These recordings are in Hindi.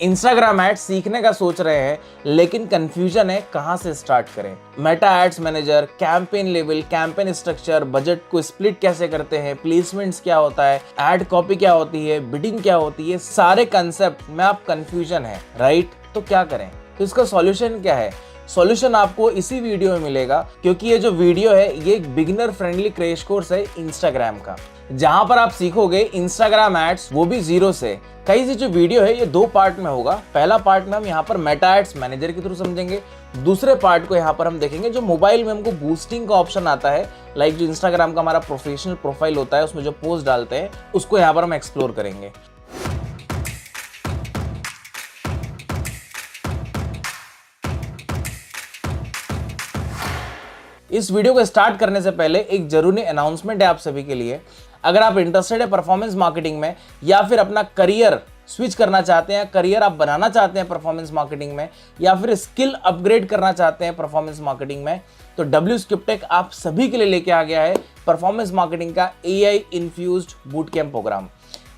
इंस्टाग्राम एड्स सीखने का सोच रहे हैं लेकिन कंफ्यूजन है कहां से स्टार्ट करें। Meta ads manager, campaign level, campaign structure, budget को स्प्लिट कैसे करते हैं, प्लेसमेंट्स क्या होता है, एड कॉपी क्या होती है, बिडिंग क्या होती है, सारे कंसेप्ट में आप कंफ्यूजन है, राइट? तो क्या करें? तो इसका सॉल्यूशन क्या है? सॉल्यूशन आपको इसी वीडियो में मिलेगा, क्योंकि ये जो वीडियो है ये एक बिगिनर फ्रेंडली क्रैश कोर्स है इंस्टाग्राम का, जहां पर आप सीखोगे इंस्टाग्राम एड्स, वो भी जीरो से। कई सी जो वीडियो है ये दो पार्ट में होगा। पहला पार्ट में हम यहाँ पर मेटा एड्स मैनेजर के थ्रू समझेंगे, दूसरे पार्ट को यहाँ पर हम देखेंगे जो मोबाइल में हमको बूस्टिंग का ऑप्शन आता है, लाइक जो इंस्टाग्राम का हमारा प्रोफेशनल प्रोफाइल होता है उसमें जो पोस्ट डालते हैं उसको यहाँ पर हम एक्सप्लोर करेंगे। इस वीडियो को स्टार्ट करने से पहले एक जरूरी अनाउंसमेंट है आप सभी के लिए। अगर आप इंटरेस्टेड है परफॉर्मेंस मार्केटिंग में, या फिर अपना करियर स्विच करना चाहते हैं, करियर आप बनाना चाहते हैं परफॉर्मेंस मार्केटिंग में, या फिर स्किल अपग्रेड करना चाहते हैं परफॉर्मेंस मार्केटिंग में, तो WSkipTech आप सभी के लिए लेके आ गया है परफॉर्मेंस मार्केटिंग का AI infused boot camp program,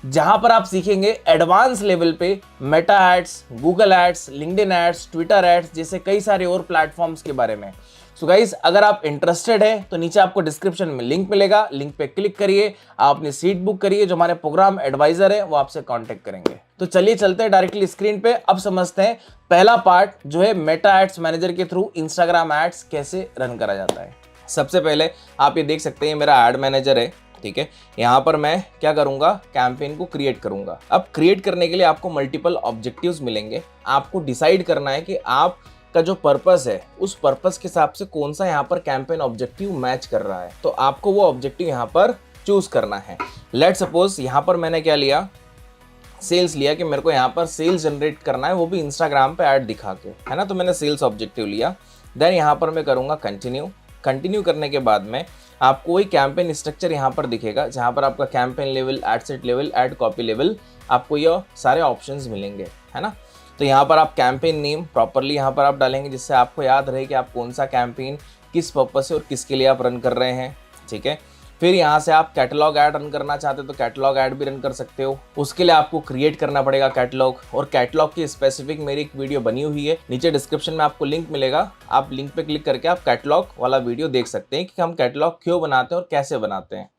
जहां पर आप सीखेंगे एडवांस लेवल पे Meta ads, Google ads, LinkedIn ads, Twitter ads जैसे कई सारे और प्लेटफॉर्म्स के बारे में। सो गाइस, अगर आप इंटरेस्टेड है तो नीचे आपको डिस्क्रिप्शन में लिंक मिलेगा, लिंक पे क्लिक करिए, आप अपनी सीट बुक करिए, जो हमारे प्रोग्राम एडवाइजर है वो आपसे कांटेक्ट करेंगे। तो चलिए चलते हैं डायरेक्टली स्क्रीन पे। अब समझते हैं पहला पार्ट जो है मेटा एड्स मैनेजर के थ्रू इंस्टाग्राम एड्स कैसे रन करा जाता है। सबसे पहले आप ये देख सकते हैं मेरा एड मैनेजर है, ठीक है। यहाँ पर मैं क्या करूंगा, कैंपेन को क्रिएट करूंगा। अब क्रिएट करने के लिए आपको मल्टीपल ऑब्जेक्टिव्स मिलेंगे। आपको डिसाइड करना है कि आप का जो पर्पस है उस पर्पस के हिसाब से कौन सा यहाँ पर कैंपेन ऑब्जेक्टिव मैच कर रहा है, तो आपको वो ऑब्जेक्टिव यहाँ पर चूज करना है। लेट सपोज यहाँ पर मैंने क्या लिया, सेल्स लिया, कि मेरे को यहाँ पर सेल्स जनरेट करना है, वो भी इंस्टाग्राम पे ऐड दिखा के, है ना। तो मैंने सेल्स ऑब्जेक्टिव लिया। देन यहाँ पर मैं करूँगा कंटिन्यू करने के बाद में आपको वही कैंपेन स्ट्रक्चर यहाँ पर दिखेगा, जहाँ पर आपका campaign level, ad set level, ad copy level, आपको ये सारे ऑप्शंस मिलेंगे, है ना। तो यहाँ पर आप कैंपेन नेम प्रॉपरली यहाँ पर आप डालेंगे, जिससे आपको याद रहे कि आप कौन सा कैंपेन किस पर्पज से और किसके लिए आप रन कर रहे हैं, ठीक है। फिर यहाँ से आप कैटलॉग ऐड रन करना चाहते हो तो कैटलॉग ऐड भी रन कर सकते हो। उसके लिए आपको क्रिएट करना पड़ेगा कैटलॉग, और कैटलॉग की स्पेसिफिक मेरी एक वीडियो बनी हुई है, नीचे डिस्क्रिप्शन में आपको लिंक मिलेगा, आप लिंक पे क्लिक करके आप कैटलॉग वाला वीडियो देख सकते हैं कि हम कैटलॉग क्यों बनाते हैं और कैसे बनाते हैं,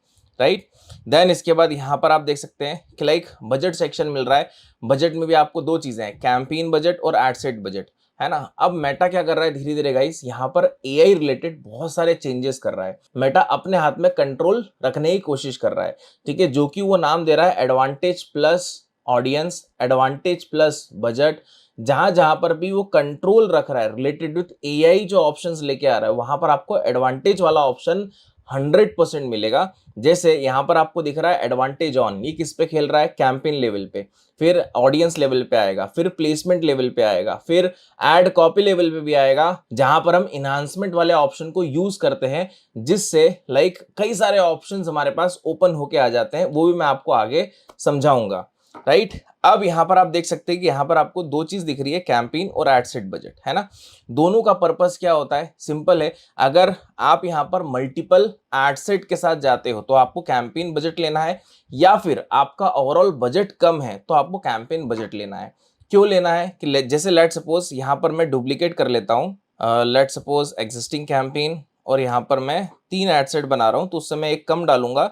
राइट। देन इसके बाद यहाँ पर आप देख सकते हैं कि लाइक बजट सेक्शन मिल रहा है। बजट में भी आपको दो चीजें हैं, कैंपेन बजट और एड सेट बजट, है ना। अब मेटा क्या कर रहा है धीरे धीरे गाइस, यहाँ पर AI रिलेटेड बहुत सारे चेंजेस कर रहा है। मेटा अपने हाथ में कंट्रोल रखने की कोशिश कर रहा है, ठीक है, जो कि वो नाम दे रहा है advantage plus audience, advantage plus budget. जहां जहां पर भी वो कंट्रोल रख रहा है रिलेटेड विथ AI, जो ऑप्शंस लेके आ रहा है, वहां पर आपको एडवांटेज वाला ऑप्शन 100% मिलेगा। जैसे यहाँ पर आपको दिख रहा है एडवांटेज ऑन, ये किस पे खेल रहा है, कैंपेन लेवल पे, फिर ऑडियंस लेवल पे आएगा, फिर प्लेसमेंट लेवल पे आएगा, फिर एड कॉपी लेवल पे भी आएगा, जहां पर हम इनहांसमेंट वाले ऑप्शन को यूज करते हैं, जिससे लाइक कई सारे ऑप्शंस हमारे पास ओपन होके आ जाते हैं। वो भी मैं आपको आगे समझाऊंगा, राइट। अब यहाँ पर आप देख सकते हैं कि यहाँ पर आपको दो चीज दिख रही है, कैंपेन और एड सेट बजट, है ना। दोनों का पर्पस क्या होता है, सिंपल है। अगर आप यहाँ पर मल्टीपल एड सेट के साथ जाते हो तो आपको कैंपेन बजट लेना है, या फिर आपका ओवरऑल बजट कम है तो आपको कैंपेन बजट लेना है। क्यों लेना है कि जैसे लेट सपोज यहाँ पर मैं डुप्लीकेट कर लेता हूँ, लेट सपोज एग्जिस्टिंग कैंपेन, और यहाँ पर मैं 3 एड सेट बना रहा हूँ, तो उससे मैं एक कम डालूंगा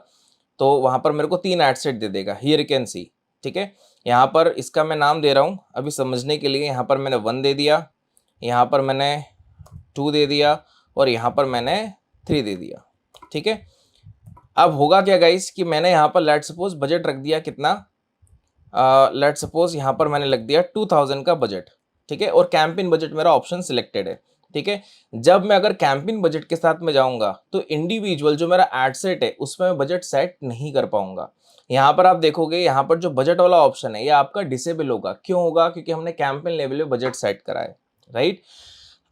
तो वहां पर मेरे को 3 एड सेट दे देगा। हियर यू कैन सी, ठीक है। यहाँ पर इसका मैं नाम दे रहा हूँ अभी समझने के लिए। यहाँ पर मैंने 1 दे दिया, यहाँ पर मैंने 2 दे दिया, और यहाँ पर मैंने 3 दे दिया, ठीक है। अब होगा क्या गाइस कि मैंने यहाँ पर लेट सपोज बजट रख दिया कितना, लेट सपोज यहाँ पर मैंने लग दिया 2000 का बजट, ठीक है, और कैंपेन बजट मेरा ऑप्शन सिलेक्टेड है, ठीक है। जब मैं अगर कैंपेन बजट के साथ में जाऊंगा तो इंडिविजुअल जो मेरा एड सेट है उसमें मैं बजट सेट नहीं कर पाऊंगा। यहाँ पर आप देखोगे यहाँ पर जो बजट वाला ऑप्शन है ये आपका डिसेबल होगा। क्यों होगा, क्योंकि हमने कैंपेन लेवल पे बजट सेट करा है, राइट।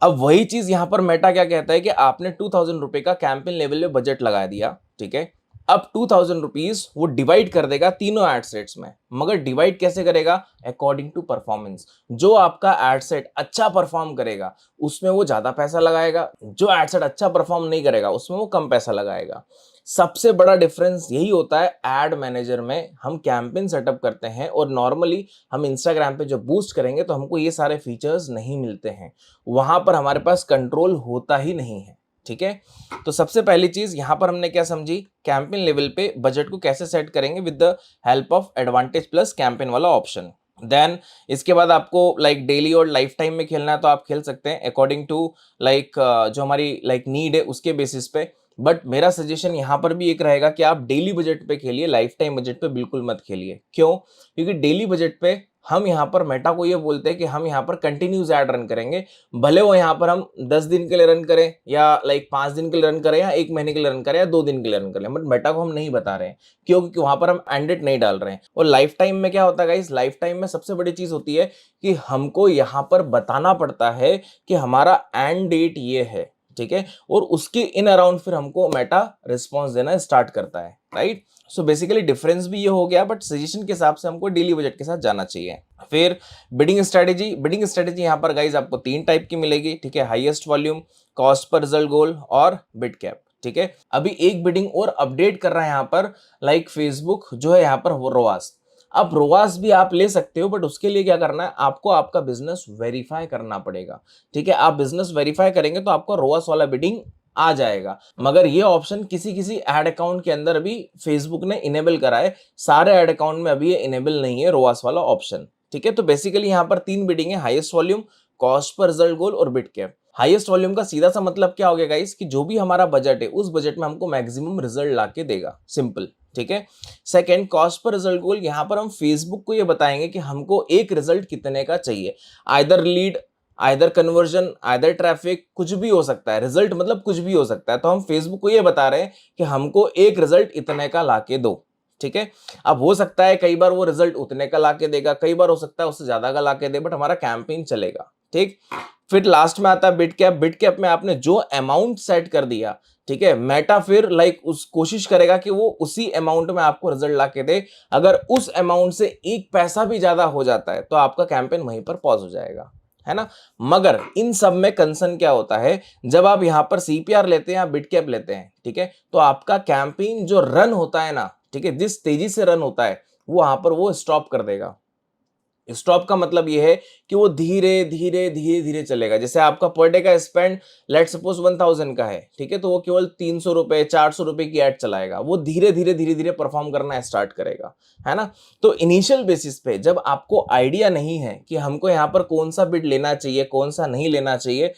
अब वही चीज यहाँ पर मेटा क्या कहता है कि आपने 2000 रुपए का कैंपेन लेवल पे बजट लगा दिया, ठीक है। अब 2000 रुपीज वो डिवाइड कर देगा तीनों एड सेट्स में, मगर डिवाइड कैसे करेगा, अकॉर्डिंग टू परफॉर्मेंस। जो आपका एड सेट अच्छा परफॉर्म करेगा उसमें वो ज्यादा पैसा लगाएगा, जो एड सेट अच्छा परफॉर्म नहीं करेगा उसमें वो कम पैसा लगाएगा। सबसे बड़ा डिफरेंस यही होता है एड मैनेजर में हम कैंपेन सेटअप करते हैं और नॉर्मली हम इंस्टाग्राम पे जो बूस्ट करेंगे तो हमको ये सारे फीचर्स नहीं मिलते हैं, वहां पर हमारे पास कंट्रोल होता ही नहीं है। ठीक है, तो सबसे पहली चीज यहां पर हमने क्या समझी, कैंपेन लेवल पे बजट को कैसे सेट करेंगे with the help of advantage plus campaign वाला ऑप्शन। देन इसके बाद आपको लाइक डेली और लाइफ टाइम में खेलना है तो आप खेल सकते हैं अकॉर्डिंग टू लाइक जो हमारी लाइक नीड है उसके बेसिस पे। बट मेरा सजेशन यहाँ पर भी एक रहेगा कि आप डेली बजट पे खेलिए, लाइफ टाइम बजट पे बिल्कुल मत खेलिए। क्यों? क्योंकि डेली बजट पे हम यहाँ पर मेटा को ये बोलते हैं कि हम यहाँ पर कंटिन्यूस ऐड रन करेंगे, भले वो यहाँ पर हम 10 दिन के लिए रन करें या लाइक 5 दिन के लिए रन करें या 1 महीने के लिए रन करें या 2 दिन के लिए रन करें, बट मेटा को हम नहीं बता रहे हैं। क्यों? क्योंकि वहां पर हम एंड डेट नहीं डाल रहे हैं। और लाइफ टाइम में क्या होता है गाइस, लाइफ टाइम में सबसे बड़ी चीज होती है कि हमको यहाँ पर बताना पड़ता है कि हमारा एंड डेट ये है। ठीक है, और उसके इन अराउंड फिर हमको मेटा रिस्पॉन्स देना स्टार्ट करता है, राइट। सो बेसिकली डिफरेंस भी ये हो गया, बट सजेशन के हिसाब से हमको डेली बजट के साथ जाना चाहिए। फिर बिडिंग स्ट्रेटेजी यहाँ पर गाइज आपको 3 टाइप की मिलेगी। ठीक है, highest volume, cost per result goal और बिड कैप। ठीक है, अभी एक बिडिंग और अपडेट कर रहा है यहाँ पर लाइक फेसबुक जो है यहाँ पर रोआस। अब रोआस भी आप ले सकते हो, बट उसके लिए क्या करना है, आपको आपका बिजनेस वेरीफाई करना पड़ेगा। ठीक है, आप बिजनेस वेरीफाई करेंगे तो आपको रोआस वाला बिडिंग आ जाएगा। मगर ये ऑप्शन किसी किसी एड अकाउंट के अंदर अभी फेसबुक ने इनेबल करा है, सारे एड अकाउंट में अभी ये इनेबल नहीं है रोआस वाला ऑप्शन। ठीक है, तो बेसिकली यहाँ पर 3 बिडिंग है, highest volume, cost per result goal और बिड कैप। हाईएस्ट वॉल्यूम का सीधा सा मतलब क्या हो गया गाइस, कि जो भी हमारा बजट है उस बजट में हमको मैक्सिमम रिजल्ट ला के देगा, सिंपल। ठीक है, सेकंड कॉस्ट पर रिजल्ट गोल, यहां पर हम फेसबुक को ये बताएंगे कि हमको एक रिजल्ट कितने का चाहिए, either lead, either conversion, either traffic, कुछ भी हो सकता है, रिजल्ट मतलब कुछ भी हो सकता है। तो हम फेसबुक को ये बता रहे हैं कि हमको एक रिजल्ट इतने का ला के दो। ठीक है, अब हो सकता है कई बार वो रिजल्ट उतने का ला के देगा, कई बार हो सकता है उससे ज्यादा का ला के दे, बट हमारा कैंपेन चलेगा। ठीक, फिर लास्ट में आता है बिड कैप। बिड कैप में आपने जो अमाउंट सेट कर दिया, ठीक है, मेटा फिर लाइक उस कोशिश करेगा कि वो उसी अमाउंट में आपको रिजल्ट ला के दे। अगर उस अमाउंट से 1 पैसा भी ज्यादा हो जाता है तो आपका कैंपेन वहीं पर पॉज हो जाएगा, है ना। मगर इन सब में कंसर्न क्या होता है, जब आप यहां पर सीपीआर लेते हैं या बिड कैप लेते हैं, ठीक है, तो आपका कैंपेन जो रन होता है ना, ठीक है, जिस तेजी से रन होता है वो वहां पर वो स्टॉप कर देगा। स्टॉप का मतलब ये है कि वो धीरे धीरे धीरे धीरे चलेगा। जैसे आपका पर डे का स्पेंड लेट सपोज 1000 का है, ठीक है, तो वो केवल 300 रुपए 400 रुपए की एड चलाएगा, वो धीरे धीरे परफॉर्म करना स्टार्ट करेगा, है ना। तो इनिशियल बेसिस पे जब आपको आइडिया नहीं है कि हमको यहाँ पर कौन सा बिड लेना चाहिए कौन सा नहीं लेना चाहिए,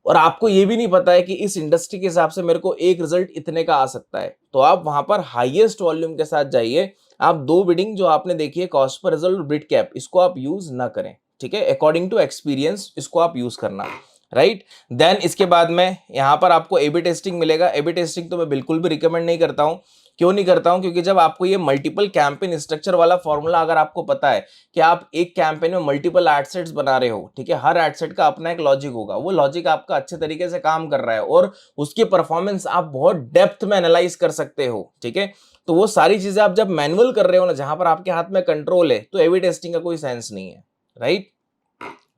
और आपको ये भी नहीं पता है कि इस इंडस्ट्री के हिसाब से मेरे को एक रिजल्ट इतने का आ सकता है, तो आप वहां पर हाईएस्ट वॉल्यूम के साथ जाइए। आप 2 बिडिंग जो आपने देखी है, कॉस्ट पर रिजल्ट और बिड कैप, इसको आप यूज ना करें। ठीक है, अकॉर्डिंग टू एक्सपीरियंस इसको आप यूज करना, राइट। देन इसके बाद में यहां पर आपको एबी टेस्टिंग मिलेगा। एबी टेस्टिंग तो मैं बिल्कुल भी रिकमेंड नहीं करता हूं। क्यों नहीं करता हूं? क्योंकि जब आपको ये मल्टीपल कैंपेन स्ट्रक्चर वाला फॉर्मूला अगर आपको पता है कि आप एक कैंपेन में मल्टीपल एड सेट्स बना रहे हो, ठीक है, हर एड सेट का अपना एक लॉजिक होगा, वो लॉजिक आपका अच्छे तरीके से काम कर रहा है और उसकी परफॉर्मेंस आप बहुत डेप्थ में एनालाइज कर सकते हो, ठीक है, तो वो सारी चीजें आप जब मैनुअल कर रहे हो ना, जहां पर आपके हाथ में कंट्रोल है, तो एबी टेस्टिंग का कोई सेंस नहीं है, राइट।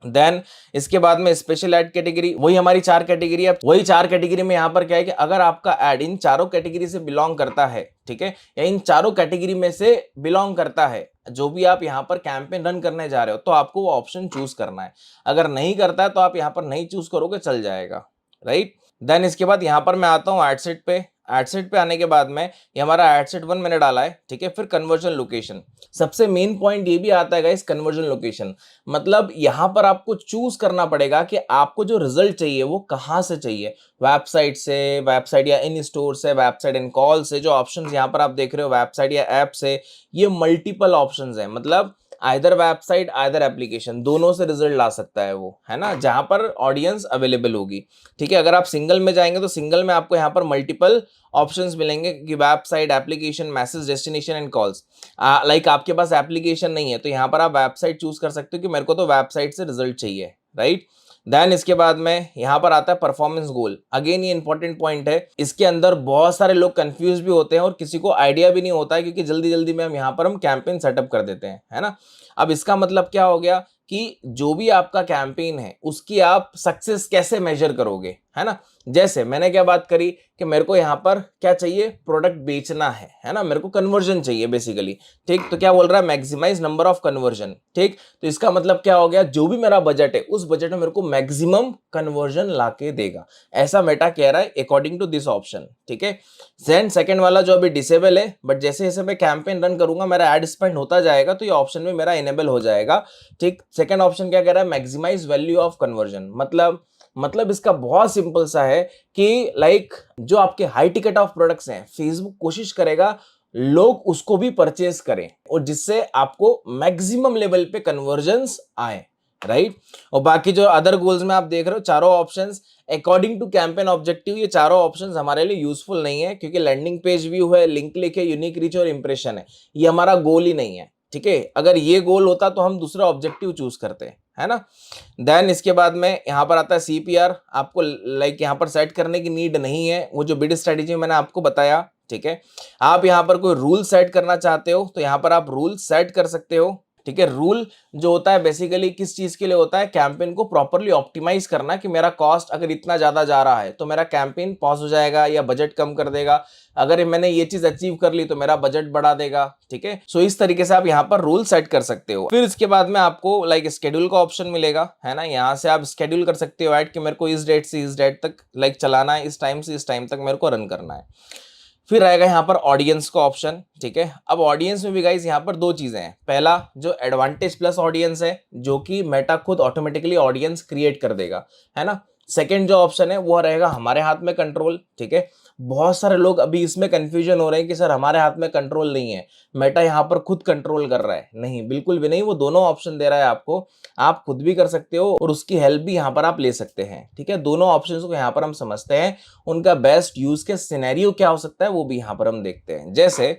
देन इसके बाद में स्पेशल ऐड कैटेगरी, वही हमारी 4 कैटेगरी है। वही 4 कैटेगरी में यहां पर क्या है कि अगर आपका ऐड इन चारों कैटेगरी से बिलोंग करता है, ठीक है, या इन चारों कैटेगरी में से बिलोंग करता है, जो भी आप यहां पर कैंपेन रन करने जा रहे हो, तो आपको वो ऑप्शन चूज करना है। अगर नहीं करता है तो आप यहां पर नहीं चूज करोगे, चल जाएगा, राइट। देन इसके बाद यहां पर मैं आता हूं एडसेट पे। एडसेट पे आने के बाद में ये हमारा एडसेट 1 मैंने डाला है, ठीक है। फिर कन्वर्जन लोकेशन, सबसे मेन पॉइंट ये भी आता है गाइस, कन्वर्जन लोकेशन। मतलब यहां पर आपको चूज करना पड़ेगा कि आपको जो रिजल्ट चाहिए वो कहां से चाहिए, वेबसाइट से, वेबसाइट या इन स्टोर से, वेबसाइट एंड कॉल से, जो ऑप्शंस यहां पर आप देख रहे हो वेबसाइट या ऐप से, ये मल्टीपल ऑप्शंस है। मतलब आइदर वेबसाइट आइदर एप्लीकेशन, दोनों से रिजल्ट ला सकता है वो, है ना, जहां पर ऑडियंस अवेलेबल होगी, ठीक है। अगर आप सिंगल में जाएंगे तो सिंगल में आपको यहाँ पर मल्टीपल ऑप्शंस मिलेंगे कि website, application, message, destination and calls. Like आपके पास एप्लीकेशन नहीं है तो यहाँ पर आप वेबसाइट चूज कर सकते हो कि मेरे को तो वेबसाइट से रिजल्ट चाहिए, राइट। देन इसके बाद में यहां पर आता है परफॉर्मेंस गोल। अगेन ये इंपॉर्टेंट पॉइंट है, इसके अंदर बहुत सारे लोग कंफ्यूज भी होते हैं और किसी को आइडिया भी नहीं होता है, क्योंकि जल्दी जल्दी में हम यहाँ पर कैंपेन सेटअप कर देते हैं, है ना। अब इसका मतलब क्या हो गया कि जो भी आपका कैंपेन है उसकी आप सक्सेस कैसे मेजर करोगे, है ना। जैसे मैंने क्या बात करी कि मेरे को यहाँ पर क्या चाहिए, प्रोडक्ट बेचना है ना, मेरे को कन्वर्जन चाहिए बेसिकली, ठीक। तो क्या बोल रहा है, मैक्सिमाइज नंबर ऑफ कन्वर्जन, ठीक। तो इसका मतलब क्या हो गया, जो भी मेरा बजट है उस बजट में मेरे को मैक्सिमम कन्वर्जन लाके देगा, ऐसा मेटा कह रहा है अकॉर्डिंग टू दिस ऑप्शन, ठीक है। देन सेकंड वाला जो अभी डिसेबल है, बट जैसे जैसे मैं कैंपेन रन करूंगा मेरा एड स्पेंड होता जाएगा तो ये ऑप्शन में मेरा इनेबल हो जाएगा, ठीक। सेकंड ऑप्शन क्या कह रहा है, मैक्सिमाइज वैल्यू ऑफ कन्वर्जन, मतलब इसका बहुत सिंपल सा है कि लाइक जो आपके हाई टिकट ऑफ प्रोडक्ट्स हैं फेसबुक कोशिश करेगा लोग उसको भी परचेज करें और जिससे आपको मैक्सिमम लेवल पे कन्वर्जन्स आए, राइट। और बाकी जो अदर गोल्स में आप देख रहे हो चारों options according to campaign objective, ये चारों ऑप्शंस हमारे लिए यूजफुल नहीं है क्योंकि लैंडिंग पेज व्यू है, लिंक क्लिक है, यूनिक रीच और इंप्रेशन है, ये हमारा गोल ही नहीं है, ठीक है। अगर ये गोल होता तो हम दूसरा ऑब्जेक्टिव चूज करते हैं, है ना। देन इसके बाद में यहाँ पर आता है सीपीआर, आपको लाइक यहाँ पर सेट करने की नीड नहीं है, वो जो बिड स्ट्रेटेजी मैंने आपको बताया, ठीक है। आप यहाँ पर कोई रूल सेट करना चाहते हो तो यहाँ पर आप रूल सेट कर सकते हो, ठीक है। रूल जो होता है बेसिकली किस चीज के लिए होता है, कैंपेन को प्रॉपर्ली ऑप्टिमाइज करना कि मेरा कॉस्ट अगर इतना ज्यादा जा रहा है तो मेरा कैंपेन पॉज हो जाएगा या बजट कम कर देगा, अगर मैंने ये चीज अचीव कर ली तो मेरा बजट बढ़ा देगा, ठीक है। सो इस तरीके से आप यहाँ पर रूल सेट कर सकते हो। फिर इसके बाद में आपको लाइक शेड्यूल का ऑप्शन मिलेगा, है ना। यहाँ से आप शेड्यूल कर सकते हो ऐड कि मेरे को इस डेट से इस डेट तक लाइक चलाना है, इस टाइम से इस टाइम तक मेरे को रन करना है। फिर आएगा यहाँ पर ऑडियंस का ऑप्शन, ठीक है। अब ऑडियंस में भी गाइस यहाँ पर दो चीजें हैं, पहला जो एडवांटेज प्लस ऑडियंस है जो कि मेटा खुद ऑटोमेटिकली ऑडियंस क्रिएट कर देगा, है ना। सेकंड जो ऑप्शन है वो रहेगा हमारे हाथ में कंट्रोल, ठीक है। बहुत सारे लोग अभी इसमें कंफ्यूजन हो रहे हैं कि सर हमारे हाथ में कंट्रोल नहीं है, मेटा यहाँ पर खुद कंट्रोल कर रहा है, नहीं बिल्कुल भी नहीं, वो दोनों ऑप्शन दे रहा है आपको, आप खुद भी कर सकते हो और उसकी हेल्प भी यहाँ पर आप ले सकते हैं, ठीक है। दोनों ऑप्शन को यहाँ पर हम समझते हैं, उनका बेस्ट यूज के सिनेरियो क्या हो सकता है वो भी यहाँ पर हम देखते हैं। जैसे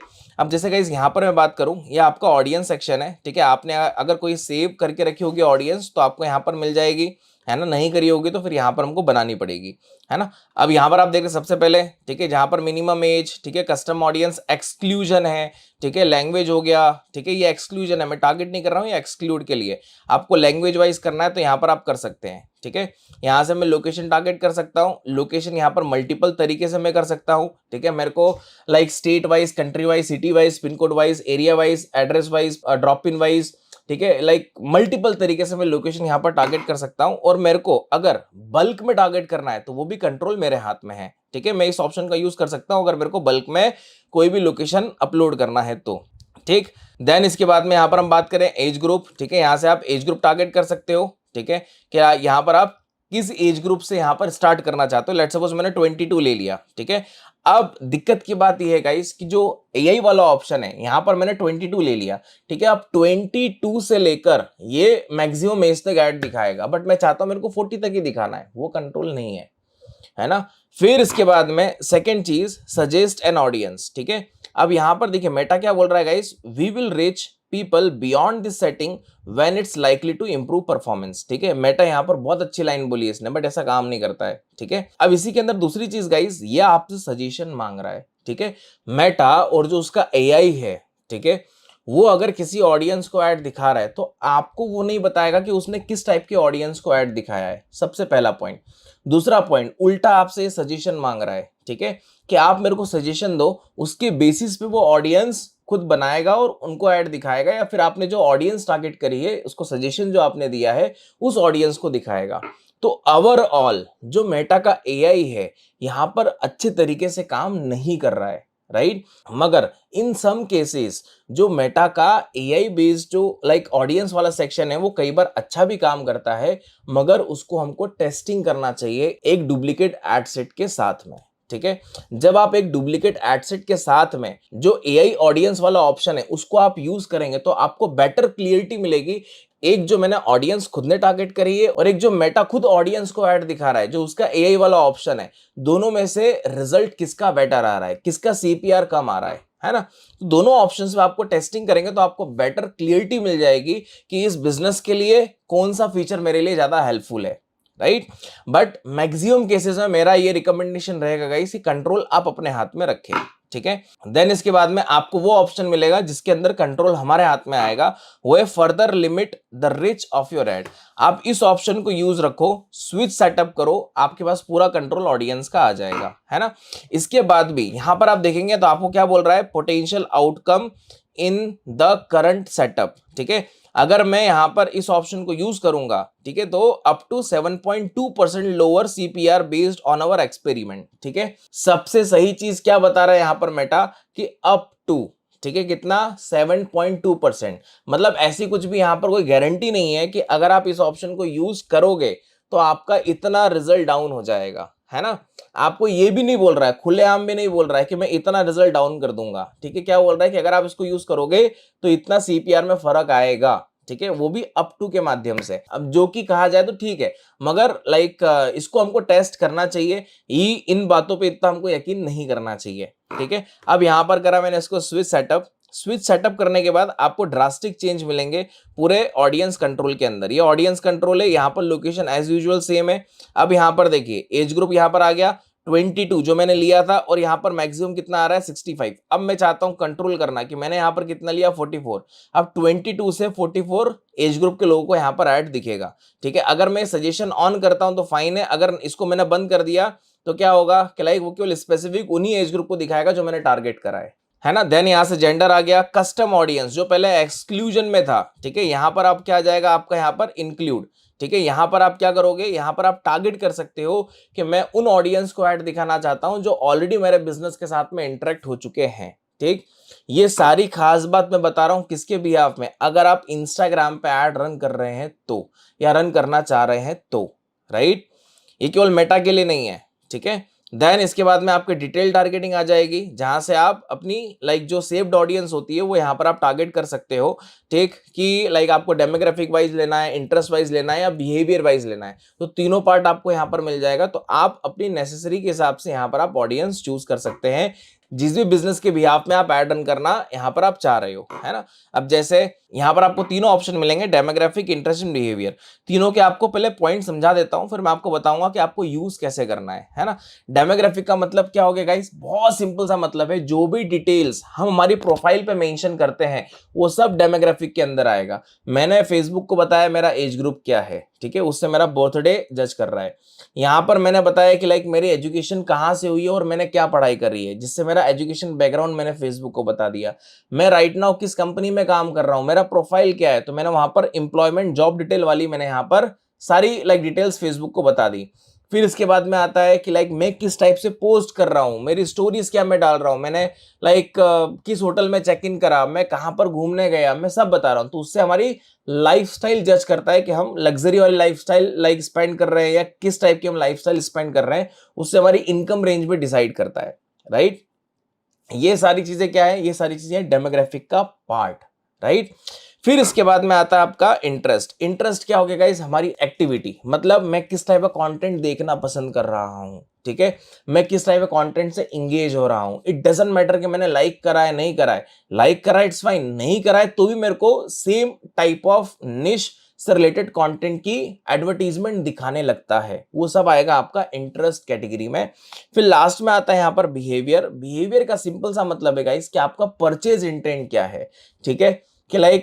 गाइस यहाँ पर मैं बात करूं, ये आपका ऑडियंस सेक्शन है, ठीक है। आपने अगर कोई सेव करके रखी होगी ऑडियंस तो आपको यहाँ पर मिल जाएगी, है ना, नहीं करी होगी तो फिर यहाँ पर हमको बनानी पड़ेगी, है ना। अब यहाँ पर आप देख रहे सबसे पहले, ठीक है, जहाँ पर मिनिमम एज, ठीक है, कस्टम ऑडियंस, एक्सक्लूजन है, ठीक है, लैंग्वेज हो गया, ठीक है, ये एक्सक्लूजन है, मैं टारगेट नहीं कर रहा हूँ, ये एक्सक्लूड के लिए आपको लैंग्वेज वाइज करना है तो यहाँ पर आप कर सकते हैं, ठीक है। यहाँ से मैं लोकेशन टारगेट कर सकता हूँ, लोकेशन यहाँ पर मल्टीपल तरीके से मैं कर सकता हूँ, ठीक है। मेरे को like state wise, country wise, city wise, pin code wise, area wise, address wise, drop in wise, ठीक है, लाइक मल्टीपल तरीके से मैं लोकेशन यहाँ पर टारगेट कर सकता हूं। और मेरे को अगर बल्क में टारगेट करना है तो वो भी कंट्रोल मेरे हाथ में है, ठीक है। मैं इस ऑप्शन का यूज कर सकता हूं अगर मेरे को बल्क में कोई भी लोकेशन अपलोड करना है तो, ठीक। देन इसके बाद में यहाँ पर हम बात करें एज ग्रुप, ठीक है, यहाँ से आप एज ग्रुप टारगेट कर सकते हो, ठीक है। क्या यहाँ पर आप किस एज ग्रुप से यहाँ पर स्टार्ट करना चाहते हो, लेट्स सपोज मैंने 22 ले लिया, ठीक है। अब दिक्कत की बात यह है गाइस कि जो एआई वाला ऑप्शन है यहाँ पर मैंने 22 ले लिया, ठीक है। अब 22 से लेकर ये मैक्सिमम एज तक ऐड दिखाएगा, बट मैं चाहता हूं मेरे को 40 तक ही दिखाना है, वो कंट्रोल नहीं है ना। फिर इसके बाद में सेकंड चीज सजेस्ट एन ऑडियंस, ठीक है। अब यहां पर देखिए मेटा क्या बोल रहा है guys, we will reach people beyond this setting when it's likely to improve performance, ठीक है। मेटा यहां पर बहुत अच्छी लाइन बोली है इसने, बट ऐसा काम नहीं करता है, ठीक है। अब इसी के अंदर दूसरी चीज गाइस, ये आपसे सजेशन मांग रहा है, ठीक है। मेटा और जो उसका एआई है, ठीक है, वो अगर किसी ऑडियंस को ऐड दिखा रहा है तो आपको वो नहीं बताएगा कि उसने किस टाइप के ऑडियंस को ऐड दिखाया है, सबसे पहला पॉइंट। दूसरा पॉइंट, उल्टा आपसे सजेशन मांग रहा है, ठीक है, कि आप मेरे को सजेशन दो, उसके बेसिस पे वो ऑडियंस खुद बनाएगा और उनको ऐड दिखाएगा, या फिर आपने जो ऑडियंस टारगेट करी है उसको सजेशन जो आपने दिया है उस ऑडियंस को दिखाएगा। तो ओवरऑल जो मेटा का एआई है यहां पर अच्छे तरीके से काम नहीं कर रहा है, राइट। मगर इन सम केसेस जो मेटा का एआई बेस्ड जो लाइक ऑडियंस वाला सेक्शन है वो कई बार अच्छा भी काम करता है, मगर उसको हमको टेस्टिंग करना चाहिए एक डुप्लीकेट एड सेट के साथ में, ठीक है। जब आप एक डुप्लीकेट एड सेट के साथ में जो एआई ऑडियंस वाला ऑप्शन है उसको आप यूज करेंगे तो आपको बेटर क्लियरिटी मिलेगी। एक जो मैंने ऑडियंस खुद ने टारगेट करी है और एक जो मेटा खुद ऑडियंस को ऐड दिखा रहा है जो उसका एआई वाला ऑप्शन है, दोनों में से रिजल्ट किसका बेटर आ रहा है, किसका सीपीआर कम आ रहा है ना। तो दोनों ऑप्शंस में आपको टेस्टिंग करेंगे तो आपको बेटर क्लियरिटी मिल जाएगी कि इस बिजनेस के लिए कौन सा फीचर मेरे लिए ज्यादा हेल्पफुल है, राइट। बट मैक्सिमम केसेस में मेरा ये रिकमेंडेशन रहेगा गाइस कि कंट्रोल आप अपने हाथ में रखें, ठीक है। देन इसके बाद में आपको वो ऑप्शन मिलेगा जिसके अंदर कंट्रोल हमारे हाथ में आएगा, वो है further limit the reach of your add. आप इस ऑप्शन को यूज रखो, स्विच सेटअप करो, आपके पास पूरा कंट्रोल ऑडियंस का आ जाएगा, है ना। इसके बाद भी यहां पर आप देखेंगे तो आपको क्या बोल रहा है, potential outcome in the current setup, ठीक है। अगर मैं यहां पर इस ऑप्शन को यूज करूंगा, ठीक है, तो up to 7.2% lower CPR based on our experiment, ठीक है। सबसे सही चीज क्या बता रहा है यहां पर मेटा कि अप टू, ठीक है, कितना 7.2%। मतलब ऐसी कुछ भी यहां पर कोई गारंटी नहीं है कि अगर आप इस ऑप्शन को यूज करोगे तो आपका इतना रिजल्ट डाउन हो जाएगा, है ना। आपको ये भी नहीं बोल रहा है, खुलेआम भी नहीं बोल रहा है कि मैं इतना रिजल्ट डाउन कर दूंगा, ठीक है। क्या बोल रहा है कि अगर आप इसको यूज करोगे तो इतना सीपीआर में फर्क आएगा, ठीक है, वो भी अप टू के माध्यम से। अब जो कि कहा जाए तो ठीक है, मगर इसको हमको टेस्ट करना चाहिए, इन बातों पे इतना हमको यकीन नहीं करना चाहिए, ठीक है। अब यहां पर करा मैंने इसको स्विच सेटअप करने के बाद आपको ड्रास्टिक चेंज मिलेंगे पूरे ऑडियंस कंट्रोल के अंदर। ये ऑडियंस कंट्रोल है, यहाँ पर लोकेशन एज यूजुअल सेम है। अब यहाँ पर देखिए एज ग्रुप यहाँ पर आ गया 22 जो मैंने लिया था, और यहाँ पर मैक्सिमम कितना आ रहा है 65। अब मैं चाहता हूं कंट्रोल करना कि मैंने यहाँ पर कितना लिया 44। अब 22 से 44 एज ग्रुप के लोगों को यहाँ पर ऐड दिखेगा, ठीक है। अगर मैं सजेशन ऑन करता हूं तो फाइन है, अगर इसको मैंने बंद कर दिया तो क्या होगा कि वो केवल स्पेसिफिक उन्हीं एज ग्रुप को दिखाएगा जो मैंने टारगेट करा है ना। देन यहां से जेंडर आ गया, कस्टम ऑडियंस जो पहले एक्सक्लूजन में था, ठीक है, यहां पर आप क्या आ जाएगा आपका यहाँ पर इंक्लूड, ठीक है। यहां पर आप क्या करोगे, यहां पर आप टारगेट कर सकते हो कि मैं उन ऑडियंस को ऐड दिखाना चाहता हूं जो ऑलरेडी मेरे बिजनेस के साथ में इंटरेक्ट हो चुके हैं, ठीक। ये सारी खास बात मैं बता रहा हूं किसके बिहाफ में, अगर आप इंस्टाग्राम पे ऐड रन कर रहे हैं तो, या रन करना चाह रहे हैं तो, राइट। ये केवल मेटा के लिए नहीं है, ठीक है। देन इसके बाद में आपकी डिटेल टारगेटिंग आ जाएगी, जहां से आप अपनी जो सेव्ड ऑडियंस होती है वो यहां पर आप टारगेट कर सकते हो, ठीक, कि आपको डेमोग्राफिक वाइज लेना है, इंटरेस्ट वाइज लेना है, या बिहेवियर वाइज लेना है, तो तीनों पार्ट आपको यहां पर मिल जाएगा। तो आप अपनी नेसेसरी के हिसाब से यहां पर आप ऑडियंस चूज कर सकते हैं, जिस भी बिजनेस के बिहाफ में आप ऐड रन करना यहां पर आप चाह रहे हो, है ना। अब जैसे यहां पर आपको तीनों ऑप्शन मिलेंगे, डेमोग्राफिक, इंटरेस्ट एंड बिहेवियर। तीनों के आपको पहले पॉइंट समझा देता हूं, फिर मैं आपको बताऊंगा कि आपको यूज कैसे करना है ना। डेमोग्राफिक का मतलब क्या हो गया गाइस, बहुत सिंपल सा मतलब है, जो भी डिटेल्स हम हमारी प्रोफाइल पे मेंशन करते हैं वो सब डेमोग्राफिक के अंदर आएगा। मैंने फेसबुक को बताया मेरा एज ग्रुप क्या है, ठीक है, उससे मेरा बर्थडे जज कर रहा है। यहां पर मैंने बताया कि मेरी एजुकेशन कहां से हुई है और मैंने क्या पढ़ाई करी है, जिससे मेरा एजुकेशन बैकग्राउंड मैंने फेसबुक को बता दिया। मैं राइट नाउ किस कंपनी में काम कर रहा हूं, मेरा प्रोफाइल क्या है, तो मैंने वहां पर एम्प्लॉयमेंट जॉब डिटेल वाली मैंने यहां पर सारी डिटेल्स फेसबुक को बता दी। फिर इसके बाद में आता है कि मैं किस टाइप से पोस्ट कर रहा हूं, मेरी स्टोरीज क्या मैं डाल रहा हूं, मैंने किस होटल में चेक इन करा, मैं कहां पर घूमने गया, मैं सब बता रहा हूं। तो उससे हमारी लाइफस्टाइल जज करता है कि हम लग्जरी वाली लाइफस्टाइल स्पेंड कर रहे हैं या किस टाइप की हम लाइफस्टाइल स्पेंड कर रहे हैं, उससे हमारी इनकम रेंज भी डिसाइड करता है, राइट। ये सारी चीजें क्या है, ये सारी चीजें डेमोग्राफिक का पार्ट, राइट। फिर इसके बाद में आता है आपका इंटरेस्ट। इंटरेस्ट क्या हो गया गाइस, हमारी एक्टिविटी, मतलब मैं किस टाइप का कंटेंट देखना पसंद कर रहा हूं, ठीक है, मैं किस टाइप का कंटेंट से एंगेज हो रहा हूं। इट डजंट मैटर कि मैंने लाइक करा है नहीं करा है, लाइक करा इट्स फाइन, नहीं करा है तो भी मेरे को सेम टाइप ऑफ निश से रिलेटेड कंटेंट की एडवर्टीजमेंट दिखाने लगता है, वो सब आएगा आपका इंटरेस्ट कैटेगरी में। फिर लास्ट में आता है यहां पर बिहेवियर। बिहेवियर का सिंपल सा मतलब है गाइस कि आपका परचेज इंटेंट क्या है, ठीक है, कि